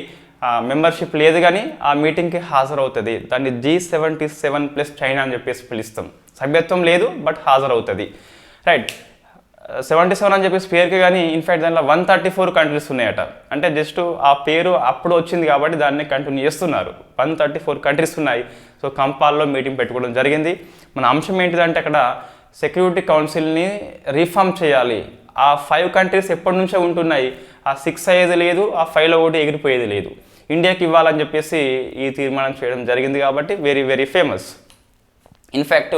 మెంబర్షిప్ లేదు కానీ ఆ మీటింగ్కి హాజరవుతుంది. దాన్ని G77+ చైనా అని చెప్పేసి పిలుస్తాం. సభ్యత్వం లేదు బట్ హాజరవుతుంది, రైట్. 77 అని చెప్పేసి పేరుకి కానీ ఇన్ఫ్యాక్ట్ దాంట్లో 134 కంట్రీస్ ఉన్నాయట. అంటే జస్ట్ ఆ పేరు అప్పుడు వచ్చింది కాబట్టి దాన్ని కంటిన్యూ చేస్తున్నారు. 134 కంట్రీస్ ఉన్నాయి. సో కంపాల్లో మీటింగ్ పెట్టుకోవడం జరిగింది. మన అంశం ఏంటిదంటే అక్కడ సెక్యూరిటీ కౌన్సిల్ని రీఫార్మ్ చేయాలి. ఆ 5 కంట్రీస్ ఎప్పటి నుంచో ఉంటున్నాయి, ఆ 6 అయ్యేది లేదు, ఆ 5లో ఒకటి ఎగిరిపోయేది లేదు. ఇండియాకి ఇవ్వాలని చెప్పేసి ఈ తీర్మానం చేయడం జరిగింది కాబట్టి వెరీ వెరీ ఫేమస్. ఇన్ఫ్యాక్ట్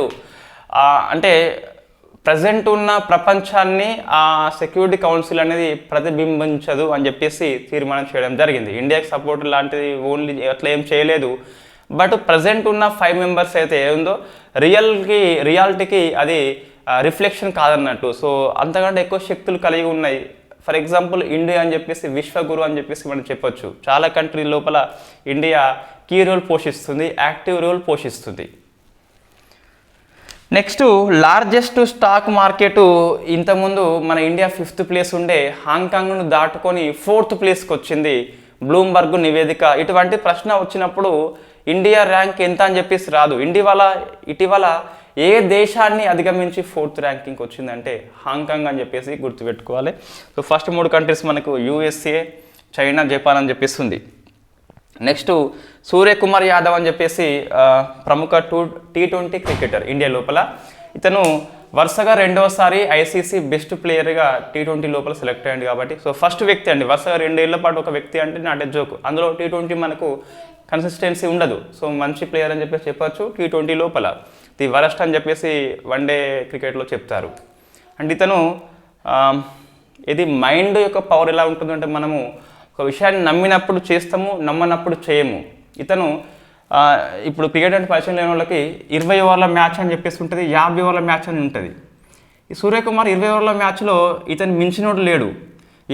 అంటే ప్రజెంట్ ఉన్న ప్రపంచాన్ని ఆ సెక్యూరిటీ కౌన్సిల్ అనేది ప్రతిబింబించదు అని చెప్పేసి తీర్మానం చేయడం జరిగింది. ఇండియాకి సపోర్ట్ లాంటిది ఓన్లీ అట్లా ఏం చేయలేదు. బట్ ప్రజెంట్ ఉన్న 5 మెంబర్స్ అయితే ఏముందో రియాలిటీకి అది రిఫ్లెక్షన్ కాదన్నట్టు. సో అంతకంటే ఎక్కువ శక్తులు కలిగి ఉన్నాయి. ఫర్ ఎగ్జాంపుల్ ఇండియా అని చెప్పేసి విశ్వగురు అని చెప్పేసి మనం చెప్పొచ్చు. చాలా కంట్రీ లోపల ఇండియా కీ రోల్ పోషిస్తుంది, యాక్టివ్ రోల్ పోషిస్తుంది. నెక్స్ట్ లార్జెస్ట్ స్టాక్ మార్కెట్, ఇంతకుముందు మన ఇండియా 5th ప్లేస్ ఉండే హాంకాంగ్ను దాటుకొని 4th ప్లేస్కి వచ్చింది. బ్లూంబర్గ్ నివేదిక. ఇటువంటి ప్రశ్న వచ్చినప్పుడు ఇండియా ర్యాంక్ ఎంత అని చెప్పేసి రాదు. ఇటీవల ఏ దేశాన్ని అధిగమించి 4th ర్యాంకింగ్కి వచ్చిందంటే హాంకాంగ్ అని చెప్పేసి గుర్తుపెట్టుకోవాలి. సో ఫస్ట్ 3 కంట్రీస్ మనకు USA, చైనా, జపాన్ అని చెప్పేసి ఉంది. నెక్స్ట్ సూర్యకుమార్ యాదవ్ అని చెప్పేసి ప్రముఖ T20 క్రికెటర్ ఇండియా లోపల. ఇతను వరుసగా 2వసారి ICC బెస్ట్ ప్లేయర్గా T20 లోపల సెలెక్ట్ అయ్యింది కాబట్టి. సో ఫస్ట్ వ్యక్తి అండి, వరుసగా 2 ఏళ్ల పాటు ఒక వ్యక్తి అంటే నాట్ ఏ జోక్. అందులో T20 మనకు కన్సిస్టెన్సీ ఉండదు. సో మంచి ప్లేయర్ అని చెప్పేసి చెప్పచ్చు. T20 లోపల ది వరస్ట్ అని చెప్పేసి వన్డే క్రికెట్లో చెప్తారు. అండ్ ఇతను ఇది మైండ్ యొక్క పవర్ ఎలా ఉంటుందంటే మనము ఒక విషయాన్ని నమ్మినప్పుడు చేస్తాము, నమ్మనప్పుడు చేయము. ఇతను ఇప్పుడు క్రికెట్ అంటే పరిచయం లేని వాళ్ళకి 20 ఓవర్ల మ్యాచ్ అని చెప్పేసి ఉంటుంది, 50 ఓవర్ల మ్యాచ్ అని ఉంటుంది. ఈ సూర్యకుమార్ 20 ఓవర్ల మ్యాచ్లో ఇతను మించినోడు లేడు,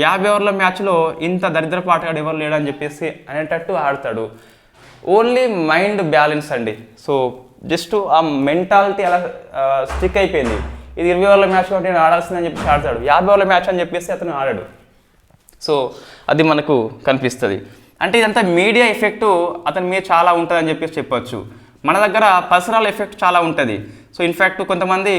50 ఓవర్ల మ్యాచ్లో ఇంత దరిద్రపు ఆటగాడు ఎవరు లేడు అని చెప్పేసి అనేటట్టు ఆడతాడు. ఓన్లీ మైండ్ బ్యాలెన్స్ అండి. సో జస్ట్ ఆ మెంటాలిటీ అలా స్టిక్ అయిపోయింది. ఇది 20 ఓవర్ల మ్యాచ్ కాబట్టి నేను ఆడాల్సిందని చెప్పేసి ఆడతాడు, 50 ఓవర్ల మ్యాచ్ అని చెప్పేసి అతను ఆడాడు. సో అది మనకు కనిపిస్తుంది. అంటే ఇదంతా మీడియా ఎఫెక్టు అతని మీద చాలా ఉంటుందని చెప్పేసి చెప్పొచ్చు. మన దగ్గర పర్సనల్ ఎఫెక్ట్ చాలా ఉంటుంది. సో ఇన్ఫ్యాక్ట్ కొంతమంది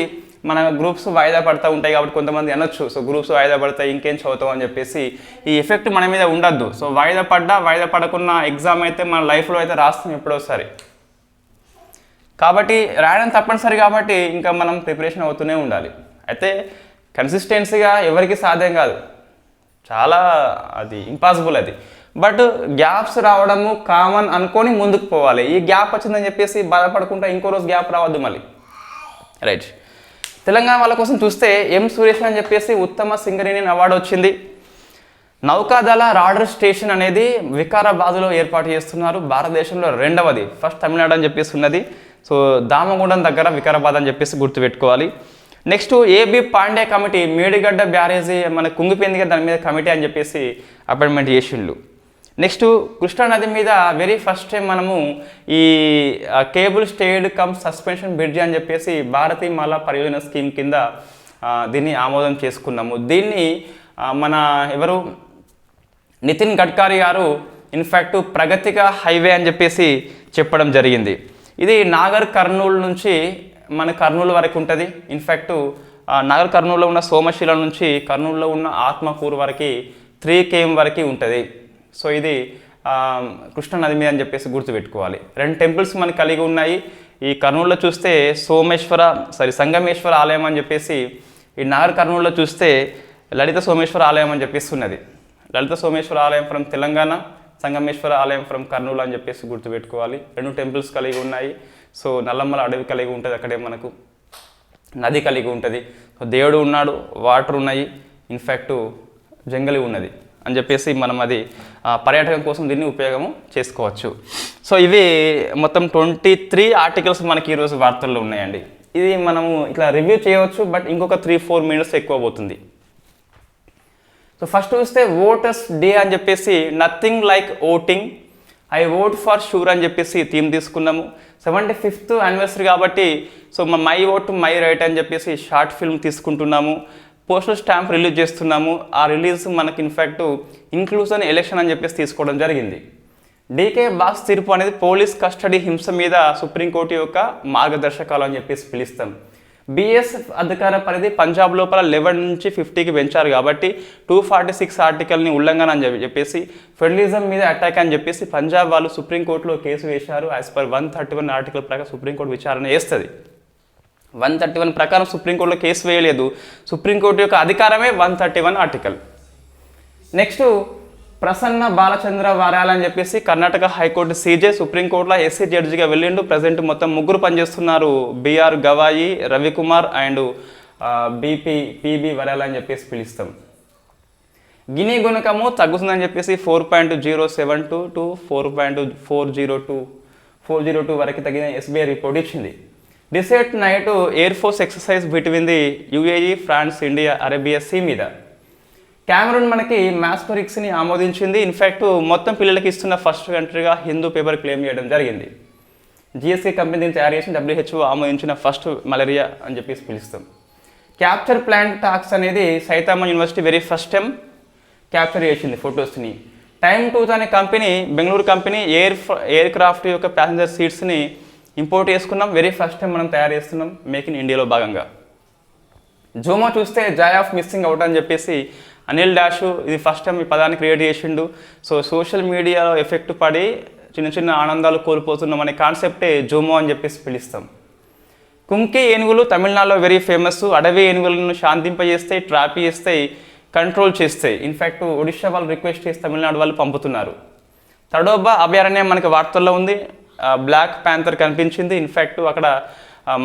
మన గ్రూప్స్ వాయిదా పడుతూ ఉంటాయి కాబట్టి కొంతమంది అనొచ్చు, సో గ్రూప్స్ వాయిదా పడతాయి ఇంకేం చదువుతాం అని చెప్పేసి. ఈ ఎఫెక్ట్ మన మీద ఉండద్దు. సో వాయిదా పడకున్న ఎగ్జామ్ అయితే మన లైఫ్లో అయితే రాస్తాం ఎప్పుడోసారి, కాబట్టి రాయడం తప్పనిసరి కాబట్టి ఇంకా మనం ప్రిపరేషన్ అవుతూనే ఉండాలి. అయితే కన్సిస్టెన్సీగా ఎవరికి సాధ్యం కాదు, చాలా అది ఇంపాసిబుల్ అది. బట్ గ్యాప్స్ రావడము కామన్ అనుకొని ముందుకు పోవాలి. ఈ గ్యాప్ వచ్చిందని చెప్పేసి బాధపడకుండా ఇంకో రోజు గ్యాప్ రావద్దు మళ్ళీ, రైట్. తెలంగాణ వాళ్ళ కోసం చూస్తే ఎం సురేష్ అని చెప్పేసి ఉత్తమ సింగరేణి అవార్డు వచ్చింది. నౌకాదళ రాడర్ స్టేషన్ అనేది వికారాబాద్లో ఏర్పాటు చేస్తున్నారు. భారతదేశంలో 2వది, ఫస్ట్ తమిళనాడు అని చెప్పేసి ఉన్నది. సో దామగుండం దగ్గర వికారాబాద్ అని చెప్పేసి గుర్తుపెట్టుకోవాలి. Next A B Pandey committee, Medigadda barrage మన కుంగిపోయింది కదా, దాని మీద కమిటీ అని చెప్పేసి అపాయింట్మెంట్ చేసిండ్లు. నెక్స్ట్ కృష్ణానది మీద వెరీ ఫస్ట్ టైం మనము ఈ cable stayed cum suspension bridge అని చెప్పేసి భారతీమాల పరియోజన స్కీమ్ కింద దీన్ని ఆమోదం చేసుకున్నాము. దీన్ని మన ఎవరు నితిన్ గడ్కరీ గారు ఇన్ఫ్యాక్ట్ ప్రగతిగా హైవే అని చెప్పేసి చెప్పడం జరిగింది. ఇది నాగర్ కర్నూలు నుంచి మన కర్నూలు వరకు ఉంటుంది. ఇన్ఫ్యాక్ట్ నాగర్ కర్నూలులో ఉన్న సోమశిల నుంచి కర్నూలులో ఉన్న ఆత్మకూరు వరకు 3 km వరకు ఉంటుంది. సో ఇది కృష్ణా నది మీద అని చెప్పేసి గుర్తుపెట్టుకోవాలి. 2 టెంపుల్స్ మనకి కలిగి ఉన్నాయి. ఈ కర్నూలులో చూస్తే సంగమేశ్వర ఆలయం అని చెప్పేసి, ఈ నాగర్ కర్నూలులో చూస్తే లలిత సోమేశ్వర ఆలయం అని చెప్పేసి ఉన్నది. లలిత సోమేశ్వర ఆలయం ఫ్రమ్ తెలంగాణ, సంగమేశ్వర ఆలయం ఫ్రమ్ కర్నూలు అని చెప్పేసి గుర్తుపెట్టుకోవాలి. 2 టెంపుల్స్ కలిగి ఉన్నాయి. సో నల్లమల అడవి కలిగి ఉంటుంది, అక్కడే మనకు నది కలిగి ఉంటుంది. సో దేవుడు ఉన్నాడు, వాటర్ ఉన్నాయి, ఇన్ఫ్యాక్ట్ జంగలి ఉన్నది అని చెప్పేసి మనం అది పర్యాటకం కోసం దీన్ని ఉపయోగము చేసుకోవచ్చు. సో ఇవి మొత్తం 23 ఆర్టికల్స్ మనకి ఈరోజు వార్తల్లో ఉన్నాయండి. ఇది మనము ఇట్లా రివ్యూ చేయవచ్చు, బట్ ఇంకొక 3-4 minutes ఎక్కువ పోతుంది. సో ఫస్ట్ చూస్తే ఓటర్స్ డే అని చెప్పేసి nothing like voting, I vote for sure అని చెప్పేసి థీమ్ తీసుకున్నాము. 75th anniversary కాబట్టి so my vote my right అని చెప్పేసి షార్ట్ ఫిల్మ్ తీసుకుంటున్నాము. పోస్టల్ స్టాంప్ రిలీజ్ చేస్తున్నాము. ఆ రిలీజ్ మనకి ఇన్ఫ్యాక్ట్ ఇంక్లూజన్ ఎలక్షన్ అని చెప్పేసి తీసుకోవడం జరిగింది. డీకే బాస్ తీర్పు అనేది పోలీస్ కస్టడీ హింస మీద సుప్రీంకోర్టు యొక్క మార్గదర్శకాలు అని చెప్పేసి పిలుస్తాం. బీఎస్ఎఫ్ అధికార పరిధి పంజాబ్ లోపల 11 నుంచి 50కి పెంచారు కాబట్టి 246 ఆర్టికల్ని ఉల్లంఘన అని చెప్పేసి ఫెడరలిజం మీద అటాక్ అని చెప్పేసి పంజాబ్ వాళ్ళు సుప్రీంకోర్టులో కేసు వేశారు. యాజ్ పర్ 131 ఆర్టికల్ ప్రకారం సుప్రీంకోర్టు విచారణ చేస్తుంది. 131 ప్రకారం సుప్రీంకోర్టులో కేసు వేయలేదు. సుప్రీంకోర్టు యొక్క అధికారమే 131 ఆర్టికల్. నెక్స్ట్ ప్రసన్న బాలచంద్ర వారాల అని చెప్పేసి కర్ణాటక హైకోర్టు సీజే సుప్రీంకోర్టులో ఎస్సీ జడ్జిగా వెళ్ళిండు. ప్రజెంట్ మొత్తం 3 పనిచేస్తున్నారు. BR Gavai, Ravikumar and PB Varale అని చెప్పేసి పిలుస్తాం. గిని గుణకము తగ్గుతుందని చెప్పేసి 4.072 to 4.402 వరకు తగిన ఎస్బీఐ రిపోర్ట్ ఇచ్చింది. Desert Knight air force exercise between the UAE, France, India, Arabia sea మీద. కెమెరూన్ మనకి మ్యాస్పరిక్స్ని ఆమోదించింది. ఇన్ఫ్యాక్ట్ మొత్తం పిల్లలకి ఇస్తున్న ఫస్ట్ కంట్రీగా హిందూ పేపర్ క్లెయిమ్ చేయడం జరిగింది. జిఎస్కే కంపెనీ దీన్ని తయారు చేసి WHO ఆమోదించిన ఫస్ట్ మలేరియా అని చెప్పేసి పిలుస్తాం. క్యాప్చర్ ప్లాంట్ టాక్స్ అనేది Saitama university very first time capture చేసింది ఫొటోస్ని. టైమ్ టూత్ అనే company, Bengaluru company air craft యొక్క ప్యాసింజర్ సీట్స్ని ఇంపోర్ట్ చేసుకున్నాం. వెరీ ఫస్ట్ టైం మనం తయారు చేస్తున్నాం మేక్ ఇన్ ఇండియాలో భాగంగా. జోమో చూస్తే జాయ్ ఆఫ్ మిస్సింగ్ అవుట్ అని చెప్పేసి అనిల్ డాషు ఇది ఫస్ట్ టైం ఈ పదాన్ని క్రియేట్ చేసిండు. సో సోషల్ మీడియాలో ఎఫెక్ట్ పడి చిన్న చిన్న ఆనందాలు కోల్పోతున్నాం అనే కాన్సెప్టే జోమో అని చెప్పేసి పిలుస్తాం. కుంకి ఏనుగులు తమిళనాడులో వెరీ ఫేమస్. అడవి ఏనుగులను శాంతింపజేస్తాయి, ట్రాపీ చేస్తాయి, కంట్రోల్ చేస్తాయి. ఇన్ఫ్యాక్ట్ ఒడిషా వాళ్ళు రిక్వెస్ట్ చేసి తమిళనాడు వాళ్ళు పంపుతున్నారు. తడోబా అభయారణ్యం మనకి వార్తల్లో ఉంది. బ్లాక్ ప్యాంథర్ కనిపించింది. ఇన్ఫ్యాక్ట్ అక్కడ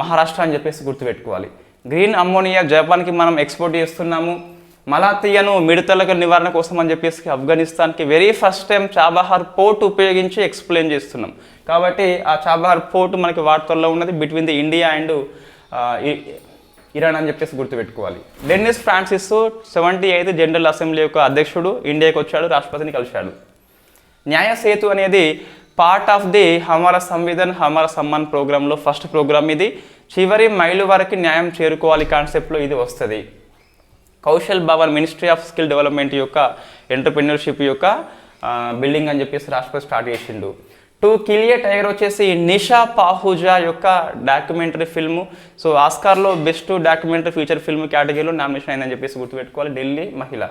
మహారాష్ట్ర అని చెప్పేసి గుర్తుపెట్టుకోవాలి. గ్రీన్ అమ్మోనియా జపాన్కి మనం ఎక్స్పోర్ట్ చేస్తున్నాము. మలాతియాను మిడతల నివారణ కోసం అని చెప్పేసి ఆఫ్ఘనిస్తాన్కి very first time Chabahar port ఉపయోగించి ఎక్స్ప్లెయిన్ చేస్తున్నాం. కాబట్టి ఆ చాబహార్ పోర్ట్ మనకి వార్తల్లో ఉన్నది between the India and Iran అని చెప్పేసి గుర్తుపెట్టుకోవాలి. Dennis Francis 78th general assembly యొక్క అధ్యక్షుడు ఇండియాకి వచ్చాడు, రాష్ట్రపతిని కలిశాడు. న్యాయ సేతు అనేది పార్ట్ ఆఫ్ ది హమారా సంవిధాన్ హమారా సమ్మాన్ ప్రోగ్రాంలో ఫస్ట్ ప్రోగ్రామ్ ఇది. చివరి మైలు వరకు న్యాయం చేరుకోవాలి కాన్సెప్ట్లో ఇది వస్తుంది. Kaushal Bhavan ministry of skill development యొక్క ఎంటర్ప్రెన్యూర్షిప్ యొక్క బిల్డింగ్ అని చెప్పేసి రాష్ట్రపతి స్టార్ట్ చేసిండు. టు కిల్ ఏ టైగర్ వచ్చేసి నిషా పాహుజా యొక్క డాక్యుమెంటరీ ఫిల్ము. సో ఆస్కార్లో బెస్ట్ డాక్యుమెంటరీ ఫీచర్ ఫిల్మ్ కేటగిరీలో నామినేషన్ అయిందని చెప్పేసి గుర్తుపెట్టుకోవాలి. ఢిల్లీ మహిళ.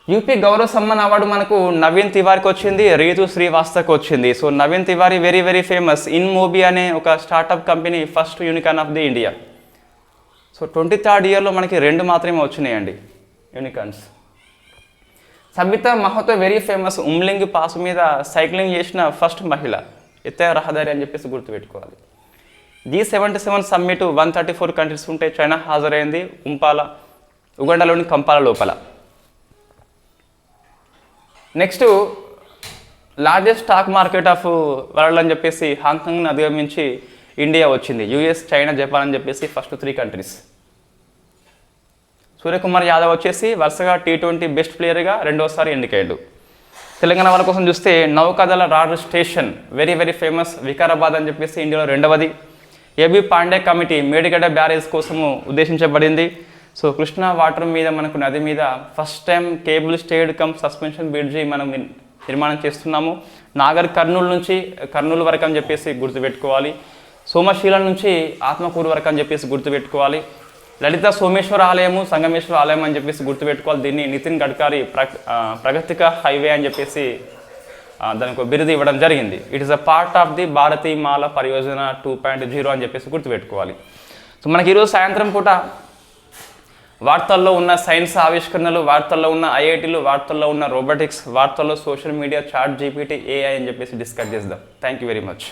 యూపీ గౌరవ సమ్మాన్ అవార్డు మనకు నవీన్ తివారీకి వచ్చింది, రీతు శ్రీవాస్తవ్కి వచ్చింది. So Naveen Tiwari very very famous. InMobi అనే ఒక startup company first unicorn of the India. So 23rd ఇయర్లో మనకి 2 మాత్రమే వచ్చినాయండి unicorns. Sabita Mahato very famous. Umling pass మీద సైక్లింగ్ చేసిన ఫస్ట్ మహిళ, ఎత్తైన రహదారి అని చెప్పేసి గుర్తుపెట్టుకోవాలి. G77 సమ్మిట్ 134 కంట్రీస్ ఉంటే చైనా హాజరైంది ఉగండాలోని కంపాల లోపల. Next largest stock market of world అని చెప్పేసి హాంకాంగ్ని అధిగమించి ఇండియా వచ్చింది. యుఎస్, చైనా, జపాన్ అని చెప్పేసి ఫస్ట్ 3 కంట్రీస్. సూర్యకుమార్ యాదవ్ వచ్చేసి వరుసగా T20 బెస్ట్ ప్లేయర్గా 2వసారి ఎన్నికయ్యాడు. తెలంగాణ వాళ్ళ కోసం చూస్తే నౌకాదళ radar station very very famous. Vikarabad అని చెప్పేసి ఇండియాలో 2వది. A B Pandey committee Medigadda barrage కోసము ఉద్దేశించబడింది. సో కృష్ణా వాటర్ మీద మనకు నది మీద first time cable stayed cum suspension bridge మనం నిర్మాణం చేస్తున్నాము. నాగర్ కర్నూలు వరకు అని చెప్పేసి గుర్తుపెట్టుకోవాలి. సోమశీలం నుంచి ఆత్మకూరు వరకు అని చెప్పేసి గుర్తుపెట్టుకోవాలి. లలిత సోమేశ్వర ఆలయము, సంగమేశ్వర ఆలయం అని చెప్పేసి గుర్తుపెట్టుకోవాలి. దీన్ని నితిన్ గడ్కరీ ప్రగతిక హైవే అని చెప్పేసి దానికి బిరుదు ఇవ్వడం జరిగింది. It is a part of the Bharatmala Pariyojana 2.0 అని చెప్పేసి గుర్తుపెట్టుకోవాలి. సో మనకి ఈరోజు సాయంత్రం పూట వార్తల్లో ఉన్న సైన్స్ ఆవిష్కరణలు, వార్తల్లో ఉన్న ఐఐటీలు, వార్తల్లో ఉన్న రోబోటిక్స్, వార్తల్లో social media, chat GPT, AI అని చెప్పేసి డిస్కస్ చేద్దాం. Thank you very much.